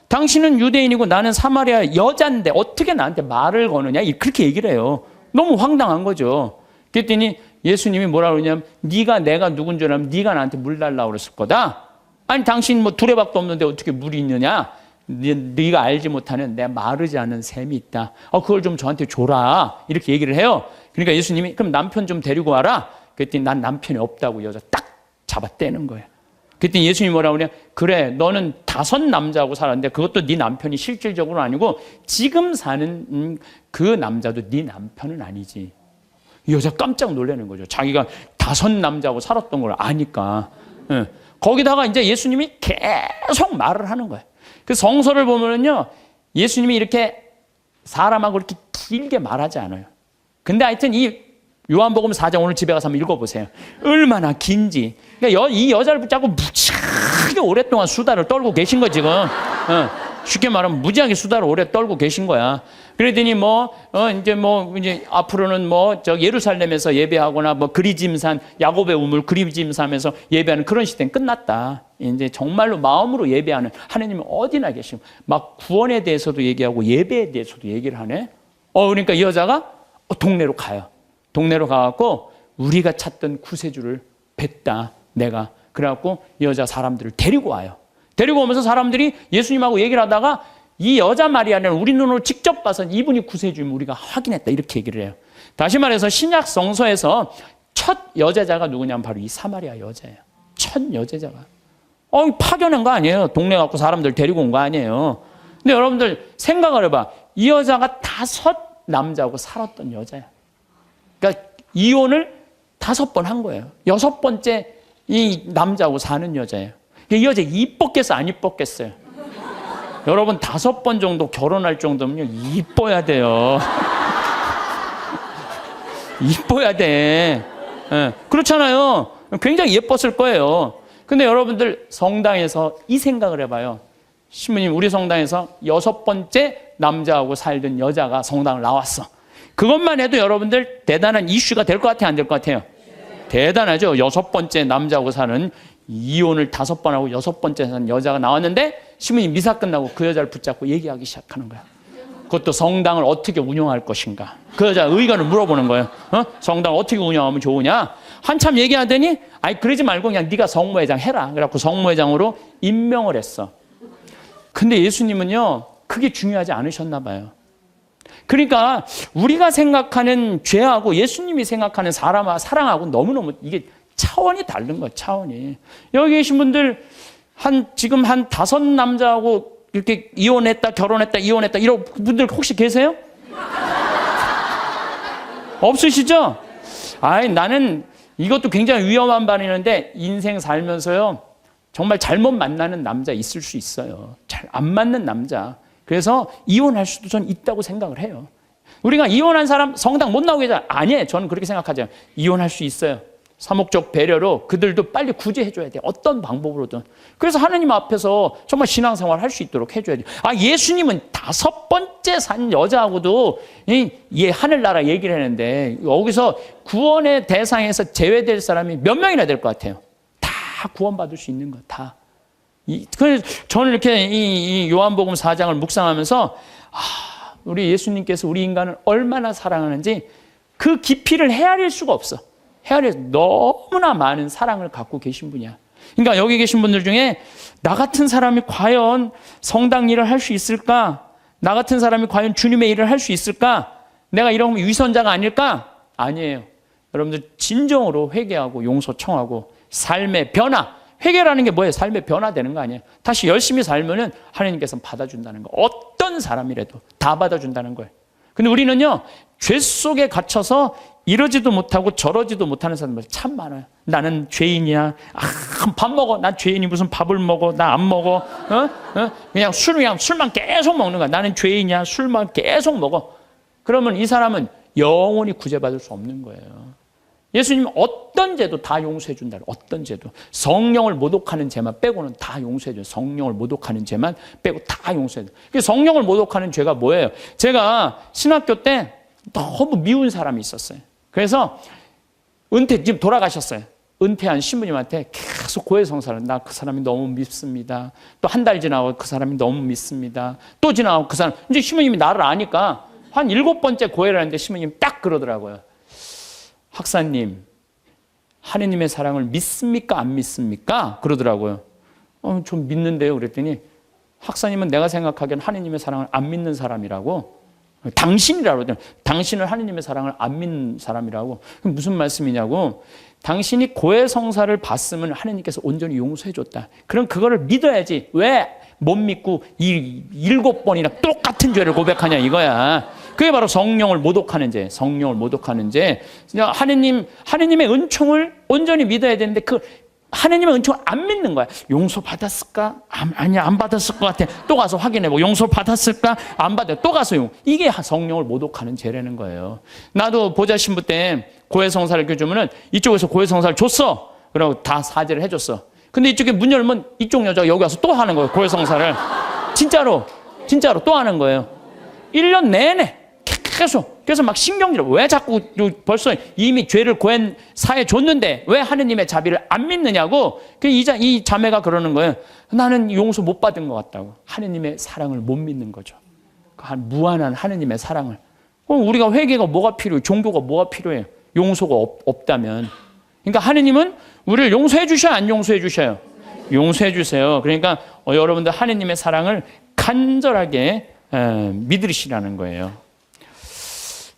당신은 유대인이고 나는 사마리아 여자인데 어떻게 나한테 말을 거느냐? 그렇게 얘기를 해요. 너무 황당한 거죠. 그랬더니 예수님이 뭐라 그러냐면, 네가 내가 누군 줄 알면 네가 나한테 물 달라고 그랬을 거다. 아니 당신 뭐 두레박도 없는데 어떻게 물이 있느냐? 네가 알지 못하는 내 마르지 않은 샘이 있다. 그걸 좀 저한테 줘라. 이렇게 얘기를 해요. 그러니까 예수님이 그럼 남편 좀 데리고 와라. 그랬더니 난 남편이 없다고 여자 딱 잡아 떼는 거예요. 그랬더니 예수님이 뭐라고 그러냐? 그래, 너는 5 남자하고 살았는데 그것도 네 남편이 실질적으로 아니고 지금 사는 그 남자도 네 남편은 아니지. 이 여자 깜짝 놀라는 거죠. 자기가 5 남자하고 살았던 걸 아니까. 거기다가 이제 예수님이 계속 말을 하는 거예요. 그 성서를 보면은요, 예수님이 이렇게 사람하고 이렇게 길게 말하지 않아요. 근데 하여튼 이 요한복음 4장 오늘 집에 가서 한번 읽어보세요. 얼마나 긴지. 그러니까 이 여자를 붙잡고 무지하게 오랫동안 수다를 떨고 계신 거 지금. 쉽게 말하면 무지하게 수다를 오래 떨고 계신 거야. 그러더니 이제 앞으로는 예루살렘에서 예배하거나 그리짐산, 야곱의 우물 그리짐산에서 예배하는 그런 시대는 끝났다. 이제 정말로 마음으로 예배하는 하나님은 어디나 계시고 막 구원에 대해서도 얘기하고 예배에 대해서도 얘기를 하네. 그러니까 이 여자가 동네로 가요. 동네로 가갖고 우리가 찾던 구세주를 뵀다. 내가. 그래갖고 이 여자 사람들을 데리고 와요. 데리고 오면서 사람들이 예수님하고 얘기를 하다가 이 여자 마리아는 우리 눈으로 직접 봐서 이분이 구세주임을 우리가 확인했다. 이렇게 얘기를 해요. 다시 말해서 신약 성서에서 첫 여제자가 누구냐면 바로 이 사마리아 여자예요. 첫 여제자가. 파견한 거 아니에요. 동네 갖고 사람들 데리고 온 거 아니에요. 근데 여러분들 생각을 해봐. 이 여자가 5 남자하고 살았던 여자야. 그러니까 이혼을 5번 한 거예요. 6번째 이 남자하고 사는 여자예요. 이 여자 이뻤겠어, 안 이뻤겠어요? 여러분 5번 정도 결혼할 정도면요 이뻐야 돼요. 이뻐야 돼. 그렇잖아요. 굉장히 예뻤을 거예요. 근데 여러분들 성당에서 이 생각을 해봐요. 신부님, 우리 성당에서 6번째 남자하고 살던 여자가 성당을 나왔어. 그것만 해도 여러분들 대단한 이슈가 될 것 같아요, 안 될 것 같아요? 대단하죠. 6번째 남자하고 사는, 이혼을 5번 하고 6번째 사는 여자가 나왔는데 신부님 미사 끝나고 그 여자를 붙잡고 얘기하기 시작하는 거야. 그것도 성당을 어떻게 운영할 것인가. 그 여자 의견을 물어보는 거예요. 성당을 어떻게 운영하면 좋으냐. 한참 얘기하더니 그러지 말고 그냥 네가 성모회장 해라. 그래갖고 성모회장으로 임명을 했어. 근데 예수님은요 그게 중요하지 않으셨나 봐요. 그러니까 우리가 생각하는 죄하고 예수님이 생각하는 사랑하고 너무너무 이게 차원이 다른 거예요. 차원이. 여기 계신 분들 지금 한 5 남자하고 이렇게 이혼했다, 결혼했다, 이혼했다 이런 분들 혹시 계세요? 없으시죠? 나는 이것도 굉장히 위험한 반이는데 인생 살면서요 정말 잘못 만나는 남자 있을 수 있어요. 잘 안 맞는 남자. 그래서 이혼할 수도 전 있다고 생각을 해요. 우리가 이혼한 사람 성당 못 나오게 하자. 아니에요. 저는 그렇게 생각하죠. 이혼할 수 있어요. 사목적 배려로 그들도 빨리 구제해줘야 돼요. 어떤 방법으로든. 그래서 하나님 앞에서 정말 신앙생활 할 수 있도록 해줘야 돼요. 예수님은 5번째 산 여자하고도 하늘나라 얘기를 했는데 여기서 구원의 대상에서 제외될 사람이 몇 명이나 될 것 같아요? 다 구원받을 수 있는 거 다. 그래서 저는 이렇게 이 요한복음 4장을 묵상하면서 우리 예수님께서 우리 인간을 얼마나 사랑하는지 그 깊이를 헤아릴 수가 없어. 너무나 많은 사랑을 갖고 계신 분이야. 그러니까 여기 계신 분들 중에 나 같은 사람이 과연 성당 일을 할 수 있을까? 나 같은 사람이 과연 주님의 일을 할 수 있을까? 내가 이런 위선자가 아닐까? 아니에요. 여러분들 진정으로 회개하고 용서 청하고 삶의 변화. 회개라는 게 뭐예요? 삶의 변화되는 거 아니에요? 다시 열심히 살면은 하나님께서 받아준다는 거. 어떤 사람이라도 다 받아준다는 거예요. 근데 우리는요, 죄 속에 갇혀서 이러지도 못하고 저러지도 못하는 사람들이 참 많아요. 나는 죄인이야. 밥 먹어. 난 죄인이 무슨 밥을 먹어. 나 안 먹어. 그냥 술만 계속 먹는 거야. 나는 죄인이야. 술만 계속 먹어. 그러면 이 사람은 영원히 구제받을 수 없는 거예요. 예수님은 어떤 죄도 다 용서해 준다. 어떤 죄도. 성령을 모독하는 죄만 빼고는 다 용서해 줘요. 성령을 모독하는 죄만 빼고 다 용서해 줘요. 성령을 모독하는 죄가 뭐예요? 제가 신학교 때 너무 미운 사람이 있었어요. 그래서 지금 돌아가셨어요. 은퇴한 신부님한테 계속 고해성사를, 나 그 사람이 너무 밉습니다. 또 한 달 지나고 그 사람이 너무 밉습니다. 또 지나고 그 사람, 이제 신부님이 나를 아니까 한 7번째 고해를 하는데 신부님이 딱 그러더라고요. 학사님, 하느님의 사랑을 믿습니까? 안 믿습니까? 그러더라고요. 좀 믿는데요. 그랬더니 학사님은 내가 생각하기엔 하느님의 사랑을 안 믿는 사람이라고. 당신이라고 그러더니 당신은 하느님의 사랑을 안 믿는 사람이라고. 무슨 말씀이냐고. 당신이 고해성사를 봤으면 하느님께서 온전히 용서해 줬다. 그럼 그거를 믿어야지. 왜 못 믿고 7번이나 똑같은 죄를 고백하냐 이거야. 그게 바로 성령을 모독하는 죄. 성령을 모독하는 죄. 하느님의 은총을 온전히 믿어야 되는데 그 하느님의 은총을 안 믿는 거야. 용서 받았을까? 아니야, 안 받았을 것 같아. 또 가서 확인해보고 용서 받았을까? 안 받아. 또 가서 이게 성령을 모독하는 죄라는 거예요. 나도 보좌 신부 때 고해성사를 이렇게 주면은 이쪽에서 고해성사를 줬어. 그러고 다 사죄를 해줬어. 근데 이쪽에 문 열면 이쪽 여자가 여기 와서 또 하는 거예요. 고해성사를. 진짜로 또 하는 거예요. 1년 내내 계속. 그래서 막 신경질을 왜 자꾸 벌써 이미 죄를 사해 줬는데 왜 하느님의 자비를 안 믿느냐고. 이 자매가 그러는 거예요. 나는 용서 못 받은 것 같다고. 하느님의 사랑을 못 믿는 거죠. 무한한 하느님의 사랑을. 우리가 회개가 뭐가 필요해요? 종교가 뭐가 필요해요? 용서가 없다면. 그러니까 하느님은 우리를 용서해 주셔요? 안 용서해 주셔요? 용서해 주세요. 그러니까 여러분들 하느님의 사랑을 간절하게 믿으시라는 거예요.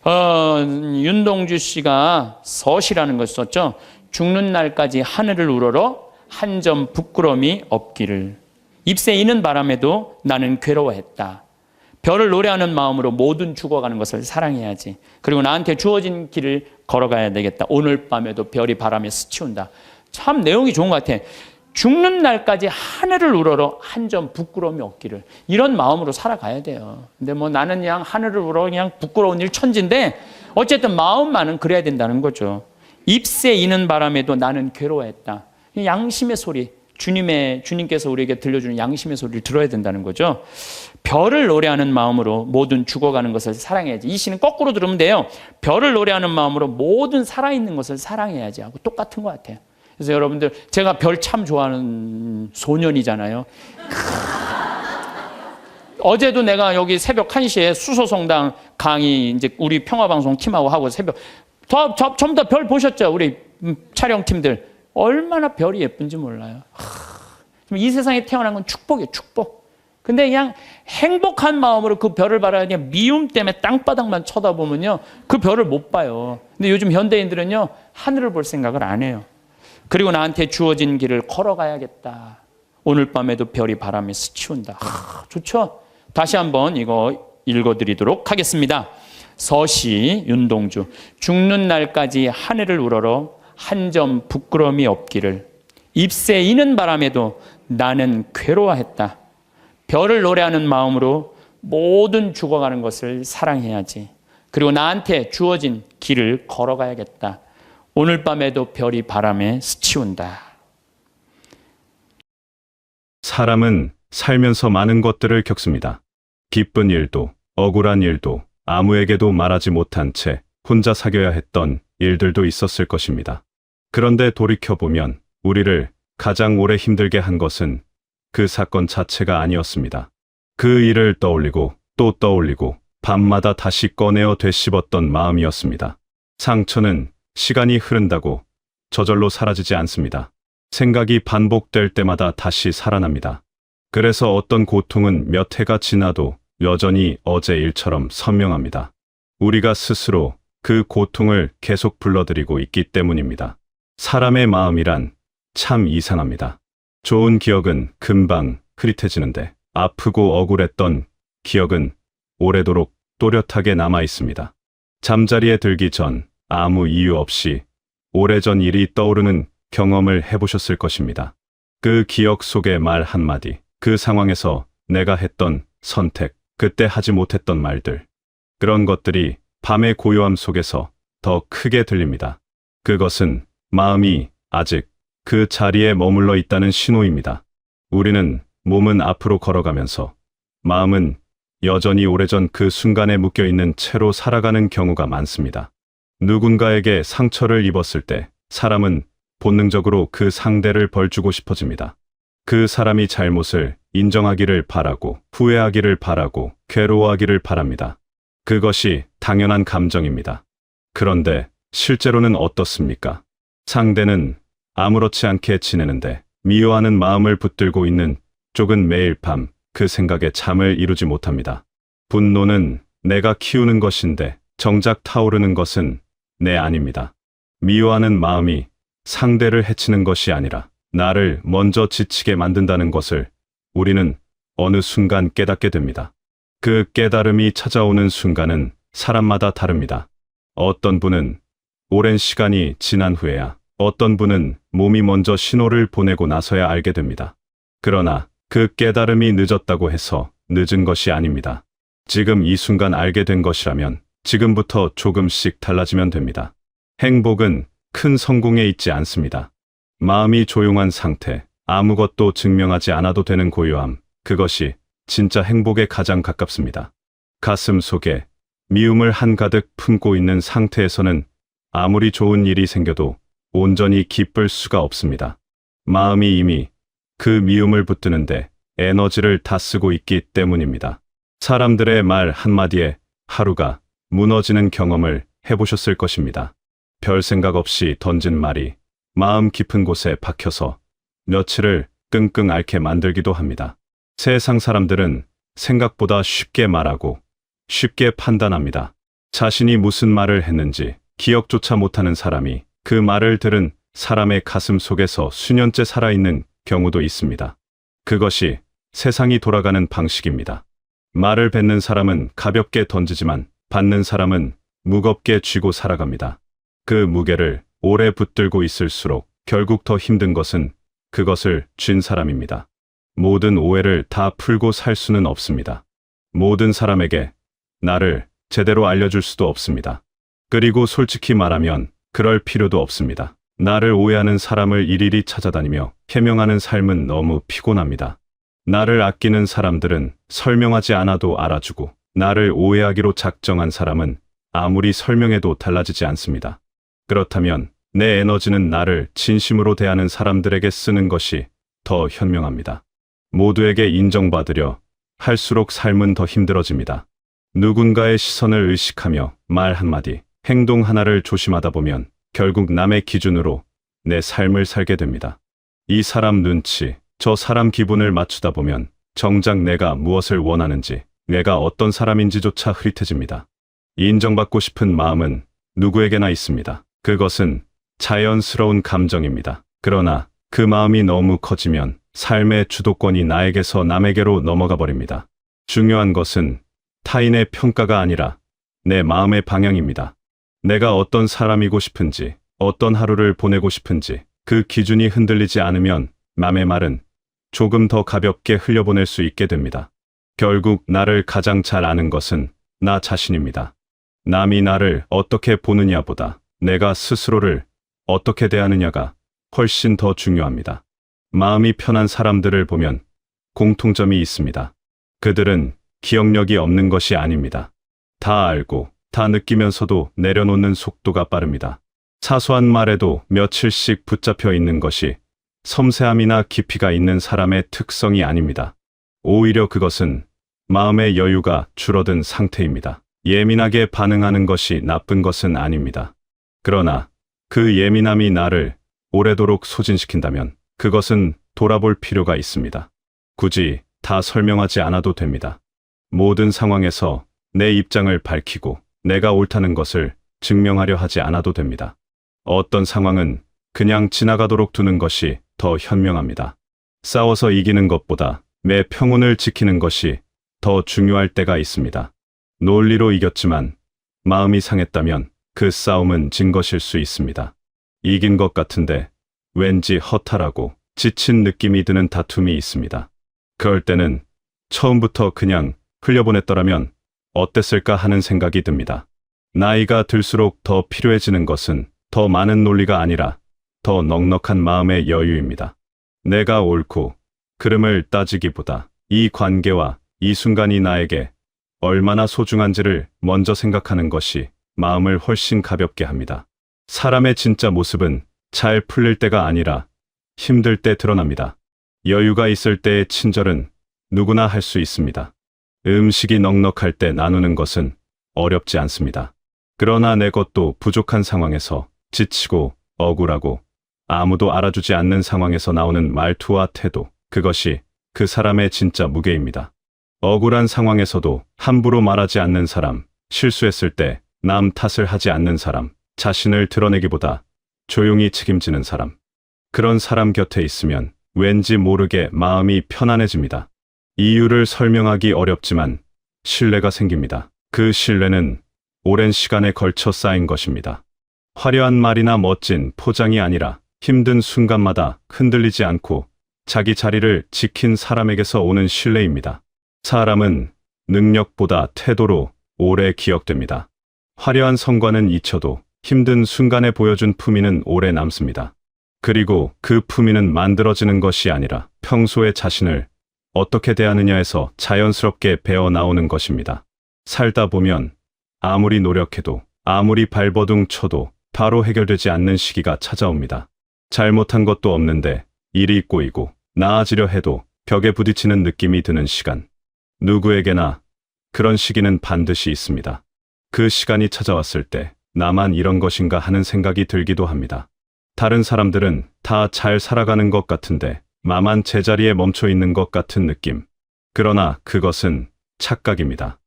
윤동주 씨가 서시라는 걸 썼죠. 죽는 날까지 하늘을 우러러 한 점 부끄러움이 없기를. 잎새 이는 바람에도 나는 괴로워했다. 별을 노래하는 마음으로 모든 죽어가는 것을 사랑해야지. 그리고 나한테 주어진 길을 걸어가야 되겠다. 오늘 밤에도 별이 바람에 스치운다. 참 내용이 좋은 것 같아. 죽는 날까지 하늘을 우러러 한 점 부끄러움이 없기를. 이런 마음으로 살아가야 돼요. 근데 나는 그냥 하늘을 우러러 그냥 부끄러운 일 천지인데 어쨌든 마음만은 그래야 된다는 거죠. 잎새 이는 바람에도 나는 괴로워했다. 양심의 소리, 주님께서 우리에게 들려주는 양심의 소리를 들어야 된다는 거죠. 별을 노래하는 마음으로 모든 죽어가는 것을 사랑해야지. 이 시는 거꾸로 들으면 돼요. 별을 노래하는 마음으로 모든 살아있는 것을 사랑해야지 하고 똑같은 것 같아요. 그래서 여러분들, 제가 별 참 좋아하는 소년이잖아요. 어제도 내가 여기 새벽 1시에 수소성당 강의 이제 우리 평화방송 팀하고 하고 새벽 전부 다 별 보셨죠? 우리 촬영팀들. 얼마나 별이 예쁜지 몰라요. 이 세상에 태어난 건 축복이에요, 축복. 근데 그냥 행복한 마음으로 그 별을 바라야 그냥 미움 때문에 땅바닥만 쳐다보면요, 그 별을 못 봐요. 근데 요즘 현대인들은요, 하늘을 볼 생각을 안 해요. 그리고 나한테 주어진 길을 걸어가야겠다. 오늘 밤에도 별이 바람에 스치운다. 좋죠? 다시 한번 이거 읽어드리도록 하겠습니다. 서시 윤동주. 죽는 날까지 하늘을 우러러 한 점 부끄러움이 없기를. 잎새 이는 바람에도 나는 괴로워했다. 별을 노래하는 마음으로 모든 죽어가는 것을 사랑해야지. 그리고 나한테 주어진 길을 걸어가야겠다. 오늘 밤에도 별이 바람에 스치운다. 사람은 살면서 많은 것들을 겪습니다. 기쁜 일도, 억울한 일도, 아무에게도 말하지 못한 채 혼자 사겨야 했던 일들도 있었을 것입니다. 그런데 돌이켜보면 우리를 가장 오래 힘들게 한 것은 그 사건 자체가 아니었습니다. 그 일을 떠올리고 또 떠올리고 밤마다 다시 꺼내어 되씹었던 마음이었습니다. 상처는 시간이 흐른다고 저절로 사라지지 않습니다. 생각이 반복될 때마다 다시 살아납니다. 그래서 어떤 고통은 몇 해가 지나도 여전히 어제 일처럼 선명합니다. 우리가 스스로 그 고통을 계속 불러들이고 있기 때문입니다. 사람의 마음이란 참 이상합니다. 좋은 기억은 금방 흐릿해지는데 아프고 억울했던 기억은 오래도록 또렷하게 남아 있습니다. 잠자리에 들기 전 아무 이유 없이 오래전 일이 떠오르는 경험을 해보셨을 것입니다. 그 기억 속의 말 한마디, 그 상황에서 내가 했던 선택, 그때 하지 못했던 말들, 그런 것들이 밤의 고요함 속에서 더 크게 들립니다. 그것은 마음이 아직 그 자리에 머물러 있다는 신호입니다. 우리는 몸은 앞으로 걸어가면서 마음은 여전히 오래전 그 순간에 묶여있는 채로 살아가는 경우가 많습니다. 누군가에게 상처를 입었을 때 사람은 본능적으로 그 상대를 벌주고 싶어집니다. 그 사람이 잘못을 인정하기를 바라고, 후회하기를 바라고, 괴로워하기를 바랍니다. 그것이 당연한 감정입니다. 그런데 실제로는 어떻습니까? 상대는 아무렇지 않게 지내는데 미워하는 마음을 붙들고 있는 쪽은 매일 밤 그 생각에 잠을 이루지 못합니다. 분노는 내가 키우는 것인데 정작 타오르는 것은 내 아닙니다. 미워하는 마음이 상대를 해치는 것이 아니라 나를 먼저 지치게 만든다는 것을 우리는 어느 순간 깨닫게 됩니다. 그 깨달음이 찾아오는 순간은 사람마다 다릅니다. 어떤 분은 오랜 시간이 지난 후에야, 어떤 분은 몸이 먼저 신호를 보내고 나서야 알게 됩니다. 그러나 그 깨달음이 늦었다고 해서 늦은 것이 아닙니다. 지금 이 순간 알게 된 것이라면 지금부터 조금씩 달라지면 됩니다. 행복은 큰 성공에 있지 않습니다. 마음이 조용한 상태, 아무것도 증명하지 않아도 되는 고요함, 그것이 진짜 행복에 가장 가깝습니다. 가슴 속에 미움을 한가득 품고 있는 상태에서는 아무리 좋은 일이 생겨도 온전히 기쁠 수가 없습니다. 마음이 이미 그 미움을 붙드는데 에너지를 다 쓰고 있기 때문입니다. 사람들의 말 한마디에 하루가 무너지는 경험을 해보셨을 것입니다. 별 생각 없이 던진 말이 마음 깊은 곳에 박혀서 며칠을 끙끙 앓게 만들기도 합니다. 세상 사람들은 생각보다 쉽게 말하고 쉽게 판단합니다. 자신이 무슨 말을 했는지 기억조차 못하는 사람이 그 말을 들은 사람의 가슴 속에서 수년째 살아있는 경우도 있습니다. 그것이 세상이 돌아가는 방식입니다. 말을 뱉는 사람은 가볍게 던지지만 받는 사람은 무겁게 쥐고 살아갑니다. 그 무게를 오래 붙들고 있을수록 결국 더 힘든 것은 그것을 쥔 사람입니다. 모든 오해를 다 풀고 살 수는 없습니다. 모든 사람에게 나를 제대로 알려줄 수도 없습니다. 그리고 솔직히 말하면 그럴 필요도 없습니다. 나를 오해하는 사람을 일일이 찾아다니며 해명하는 삶은 너무 피곤합니다. 나를 아끼는 사람들은 설명하지 않아도 알아주고, 나를 오해하기로 작정한 사람은 아무리 설명해도 달라지지 않습니다. 그렇다면 내 에너지는 나를 진심으로 대하는 사람들에게 쓰는 것이 더 현명합니다. 모두에게 인정받으려 할수록 삶은 더 힘들어집니다. 누군가의 시선을 의식하며 말 한마디, 행동 하나를 조심하다 보면 결국 남의 기준으로 내 삶을 살게 됩니다. 이 사람 눈치, 저 사람 기분을 맞추다 보면 정작 내가 무엇을 원하는지, 내가 어떤 사람인지조차 흐릿해집니다. 인정받고 싶은 마음은 누구에게나 있습니다. 그것은 자연스러운 감정입니다. 그러나 그 마음이 너무 커지면 삶의 주도권이 나에게서 남에게로 넘어가 버립니다. 중요한 것은 타인의 평가가 아니라 내 마음의 방향입니다. 내가 어떤 사람이고 싶은지, 어떤 하루를 보내고 싶은지 그 기준이 흔들리지 않으면 남의 말은 조금 더 가볍게 흘려보낼 수 있게 됩니다. 결국 나를 가장 잘 아는 것은 나 자신입니다. 남이 나를 어떻게 보느냐보다 내가 스스로를 어떻게 대하느냐가 훨씬 더 중요합니다. 마음이 편한 사람들을 보면 공통점이 있습니다. 그들은 기억력이 없는 것이 아닙니다. 다 알고 다 느끼면서도 내려놓는 속도가 빠릅니다. 사소한 말에도 며칠씩 붙잡혀 있는 것이 섬세함이나 깊이가 있는 사람의 특성이 아닙니다. 오히려 그것은 마음의 여유가 줄어든 상태입니다. 예민하게 반응하는 것이 나쁜 것은 아닙니다. 그러나 그 예민함이 나를 오래도록 소진시킨다면 그것은 돌아볼 필요가 있습니다. 굳이 다 설명하지 않아도 됩니다. 모든 상황에서 내 입장을 밝히고 내가 옳다는 것을 증명하려 하지 않아도 됩니다. 어떤 상황은 그냥 지나가도록 두는 것이 더 현명합니다. 싸워서 이기는 것보다 내 평온을 지키는 것이 더 중요할 때가 있습니다. 논리로 이겼지만 마음이 상했다면 그 싸움은 진 것일 수 있습니다. 이긴 것 같은데 왠지 허탈하고 지친 느낌이 드는 다툼이 있습니다. 그럴 때는 처음부터 그냥 흘려보냈더라면 어땠을까 하는 생각이 듭니다. 나이가 들수록 더 필요해지는 것은 더 많은 논리가 아니라 더 넉넉한 마음의 여유입니다. 내가 옳고 그름을 따지기보다 이 관계와 이 순간이 나에게 얼마나 소중한지를 먼저 생각하는 것이 마음을 훨씬 가볍게 합니다. 사람의 진짜 모습은 잘 풀릴 때가 아니라 힘들 때 드러납니다. 여유가 있을 때의 친절은 누구나 할 수 있습니다. 음식이 넉넉할 때 나누는 것은 어렵지 않습니다. 그러나 내 것도 부족한 상황에서 지치고 억울하고 아무도 알아주지 않는 상황에서 나오는 말투와 태도, 그것이 그 사람의 진짜 무게입니다. 억울한 상황에서도 함부로 말하지 않는 사람, 실수했을 때 남 탓을 하지 않는 사람, 자신을 드러내기보다 조용히 책임지는 사람. 그런 사람 곁에 있으면 왠지 모르게 마음이 편안해집니다. 이유를 설명하기 어렵지만 신뢰가 생깁니다. 그 신뢰는 오랜 시간에 걸쳐 쌓인 것입니다. 화려한 말이나 멋진 포장이 아니라 힘든 순간마다 흔들리지 않고 자기 자리를 지킨 사람에게서 오는 신뢰입니다. 사람은 능력보다 태도로 오래 기억됩니다. 화려한 성과는 잊혀도 힘든 순간에 보여준 품위는 오래 남습니다. 그리고 그 품위는 만들어지는 것이 아니라 평소에 자신을 어떻게 대하느냐에서 자연스럽게 배어 나오는 것입니다. 살다 보면 아무리 노력해도 아무리 발버둥 쳐도 바로 해결되지 않는 시기가 찾아옵니다. 잘못한 것도 없는데 일이 꼬이고 나아지려 해도 벽에 부딪히는 느낌이 드는 시간. 누구에게나 그런 시기는 반드시 있습니다. 그 시간이 찾아왔을 때 나만 이런 것인가 하는 생각이 들기도 합니다. 다른 사람들은 다 잘 살아가는 것 같은데 나만 제자리에 멈춰 있는 것 같은 느낌. 그러나 그것은 착각입니다.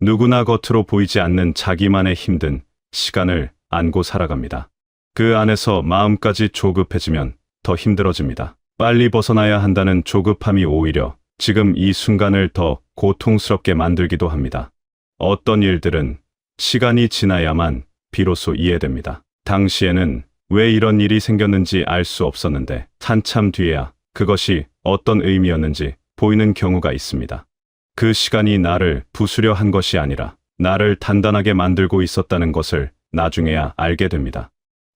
누구나 겉으로 보이지 않는 자기만의 힘든 시간을 안고 살아갑니다. 그 안에서 마음까지 조급해지면 더 힘들어집니다. 빨리 벗어나야 한다는 조급함이 오히려 지금 이 순간을 더 고통스럽게 만들기도 합니다. 어떤 일들은 시간이 지나야만 비로소 이해됩니다. 당시에는 왜 이런 일이 생겼는지 알 수 없었는데 한참 뒤에야 그것이 어떤 의미였는지 보이는 경우가 있습니다. 그 시간이 나를 부수려 한 것이 아니라 나를 단단하게 만들고 있었다는 것을 나중에야 알게 됩니다.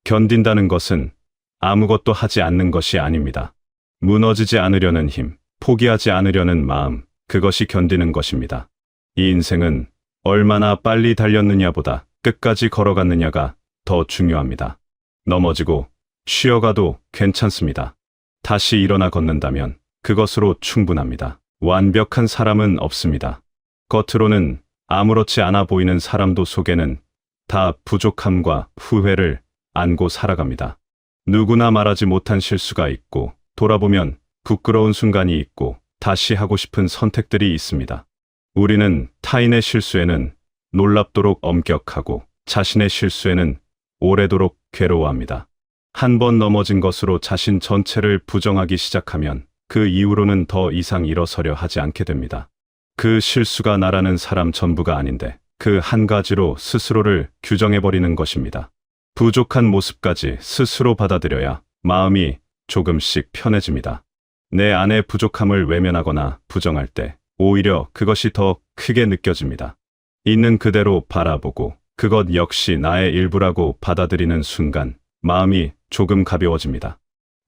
견딘다는 것은 아무것도 하지 않는 것이 아닙니다. 무너지지 않으려는 힘, 포기하지 않으려는 마음, 그것이 견디는 것입니다. 이 인생은 얼마나 빨리 달렸느냐보다 끝까지 걸어갔느냐가 더 중요합니다. 넘어지고 쉬어가도 괜찮습니다. 다시 일어나 걷는다면 그것으로 충분합니다. 완벽한 사람은 없습니다. 겉으로는 아무렇지 않아 보이는 사람도 속에는 다 부족함과 후회를 안고 살아갑니다. 누구나 말하지 못한 실수가 있고 돌아보면 부끄러운 순간이 있고 다시 하고 싶은 선택들이 있습니다. 우리는 타인의 실수에는 놀랍도록 엄격하고 자신의 실수에는 오래도록 괴로워합니다. 한 번 넘어진 것으로 자신 전체를 부정하기 시작하면 그 이후로는 더 이상 일어서려 하지 않게 됩니다. 그 실수가 나라는 사람 전부가 아닌데 그 한 가지로 스스로를 규정해버리는 것입니다. 부족한 모습까지 스스로 받아들여야 마음이 조금씩 편해집니다. 내 안의 부족함을 외면하거나 부정할 때 오히려 그것이 더 크게 느껴집니다. 있는 그대로 바라보고 그것 역시 나의 일부라고 받아들이는 순간 마음이 조금 가벼워집니다.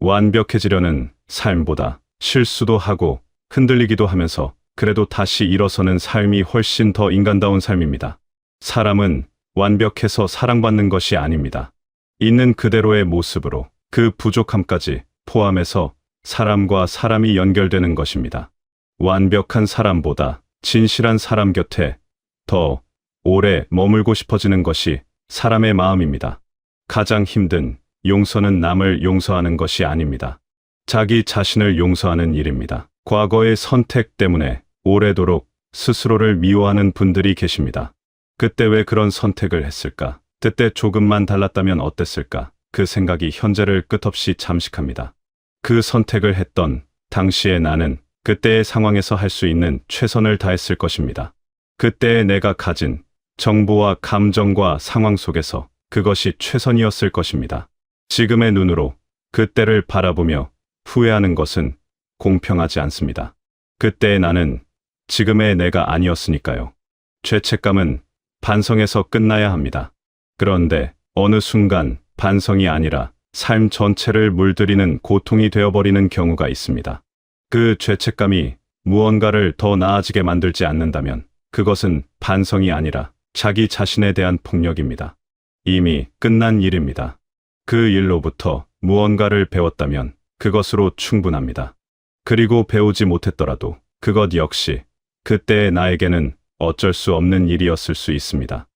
완벽해지려는 삶보다 실수도 하고 흔들리기도 하면서 그래도 다시 일어서는 삶이 훨씬 더 인간다운 삶입니다. 사람은 완벽해서 사랑받는 것이 아닙니다. 있는 그대로의 모습으로 그 부족함까지 포함해서 사람과 사람이 연결되는 것입니다. 완벽한 사람보다 진실한 사람 곁에 더 오래 머물고 싶어지는 것이 사람의 마음입니다. 가장 힘든 용서는 남을 용서하는 것이 아닙니다. 자기 자신을 용서하는 일입니다. 과거의 선택 때문에 오래도록 스스로를 미워하는 분들이 계십니다. 그때 왜 그런 선택을 했을까? 그때 조금만 달랐다면 어땠을까? 그 생각이 현재를 끝없이 잠식합니다. 그 선택을 했던 당시의 나는 그때의 상황에서 할 수 있는 최선을 다했을 것입니다. 그때의 내가 가진 정보와 감정과 상황 속에서 그것이 최선이었을 것입니다. 지금의 눈으로 그때를 바라보며 후회하는 것은 공평하지 않습니다. 그때의 나는 지금의 내가 아니었으니까요. 죄책감은 반성에서 끝나야 합니다. 그런데 어느 순간 반성이 아니라 삶 전체를 물들이는 고통이 되어버리는 경우가 있습니다. 그 죄책감이 무언가를 더 나아지게 만들지 않는다면 그것은 반성이 아니라 자기 자신에 대한 폭력입니다. 이미 끝난 일입니다. 그 일로부터 무언가를 배웠다면 그것으로 충분합니다. 그리고 배우지 못했더라도 그것 역시 그때의 나에게는 어쩔 수 없는 일이었을 수 있습니다.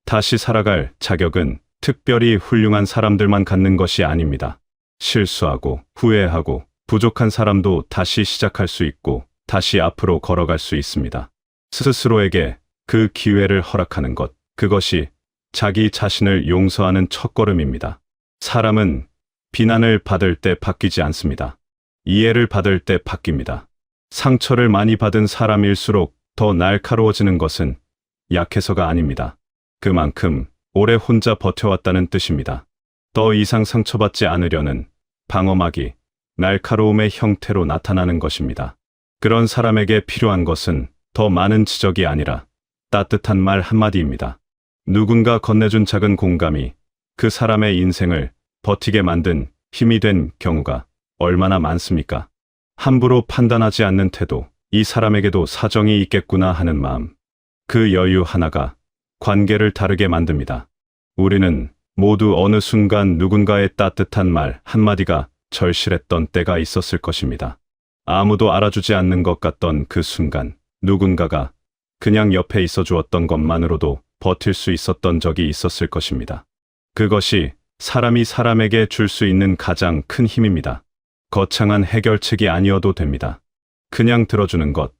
다시 살아갈 자격은 특별히 훌륭한 사람들만 갖는 것이 아닙니다. 실수하고 후회하고 부족한 사람도 다시 시작할 수 있고 다시 앞으로 걸어갈 수 있습니다. 스스로에게 그 기회를 허락하는 것, 그것이 자기 자신을 용서하는 첫걸음입니다. 사람은 비난을 받을 때 바뀌지 않습니다. 이해를 받을 때 바뀝니다. 상처를 많이 받은 사람일수록 더 날카로워지는 것은 약해서가 아닙니다. 그만큼 오래 혼자 버텨왔다는 뜻입니다. 더 이상 상처받지 않으려는 방어막이 날카로움의 형태로 나타나는 것입니다. 그런 사람에게 필요한 것은 더 많은 지적이 아니라 따뜻한 말 한마디입니다. 누군가 건네준 작은 공감이 그 사람의 인생을 버티게 만든 힘이 된 경우가 얼마나 많습니까? 함부로 판단하지 않는 태도, 이 사람에게도 사정이 있겠구나 하는 마음. 그 여유 하나가 관계를 다르게 만듭니다. 우리는 모두 어느 순간 누군가의 따뜻한 말 한마디가 절실했던 때가 있었을 것입니다. 아무도 알아주지 않는 것 같던 그 순간, 누군가가 그냥 옆에 있어 주었던 것만으로도 버틸 수 있었던 적이 있었을 것입니다. 그것이 사람이 사람에게 줄 수 있는 가장 큰 힘입니다. 거창한 해결책이 아니어도 됩니다. 그냥 들어주는 것,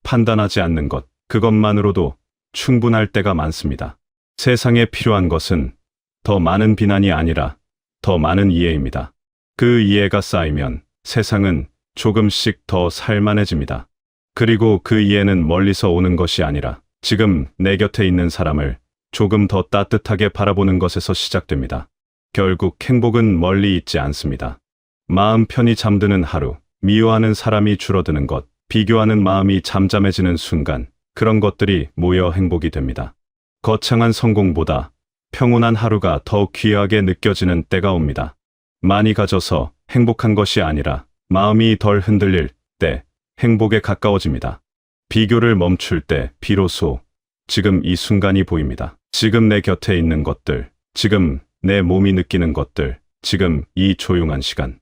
판단하지 않는 것, 그것만으로도 충분할 때가 많습니다. 세상에 필요한 것은 더 많은 비난이 아니라 더 많은 이해입니다. 그 이해가 쌓이면 세상은 조금씩 더 살만해집니다. 그리고 그 이해는 멀리서 오는 것이 아니라 지금 내 곁에 있는 사람을 조금 더 따뜻하게 바라보는 것에서 시작됩니다. 결국 행복은 멀리 있지 않습니다. 마음 편히 잠드는 하루, 미워하는 사람이 줄어드는 것, 비교하는 마음이 잠잠해지는 순간, 그런 것들이 모여 행복이 됩니다. 거창한 성공보다 평온한 하루가 더 귀하게 느껴지는 때가 옵니다. 많이 가져서 행복한 것이 아니라 마음이 덜 흔들릴 때 행복에 가까워집니다. 비교를 멈출 때 비로소 지금 이 순간이 보입니다. 지금 내 곁에 있는 것들, 지금 내 몸이 느끼는 것들, 지금 이 조용한 시간.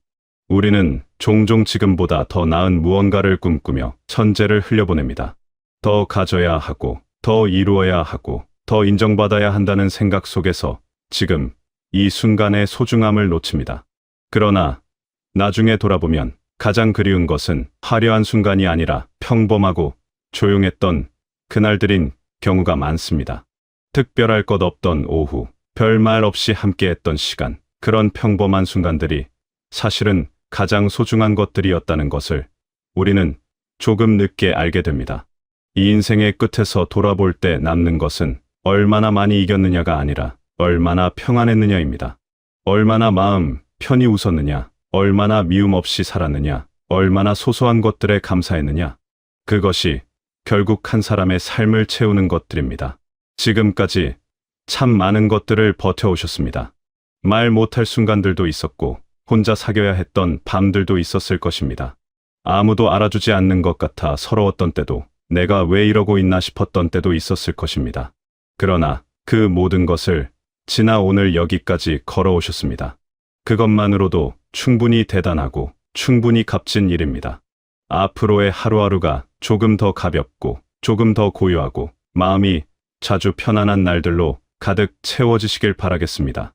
우리는 종종 지금보다 더 나은 무언가를 꿈꾸며 천재를 흘려보냅니다. 더 가져야 하고, 더 이루어야 하고, 더 인정받아야 한다는 생각 속에서 지금 이 순간의 소중함을 놓칩니다. 그러나 나중에 돌아보면 가장 그리운 것은 화려한 순간이 아니라 평범하고 조용했던 그날들인 경우가 많습니다. 특별할 것 없던 오후, 별말 없이 함께했던 시간, 그런 평범한 순간들이 사실은 가장 소중한 것들이었다는 것을 우리는 조금 늦게 알게 됩니다. 이 인생의 끝에서 돌아볼 때 남는 것은 얼마나 많이 이겼느냐가 아니라 얼마나 평안했느냐입니다. 얼마나 마음 편히 웃었느냐, 얼마나 미움 없이 살았느냐, 얼마나 소소한 것들에 감사했느냐. 그것이 결국 한 사람의 삶을 채우는 것들입니다. 지금까지 참 많은 것들을 버텨오셨습니다. 말 못할 순간들도 있었고 혼자 사겨야 했던 밤들도 있었을 것입니다. 아무도 알아주지 않는 것 같아 서러웠던 때도, 내가 왜 이러고 있나 싶었던 때도 있었을 것입니다. 그러나 그 모든 것을 지나 오늘 여기까지 걸어오셨습니다. 그것만으로도 충분히 대단하고 충분히 값진 일입니다. 앞으로의 하루하루가 조금 더 가볍고 조금 더 고요하고 마음이 자주 편안한 날들로 가득 채워지시길 바라겠습니다.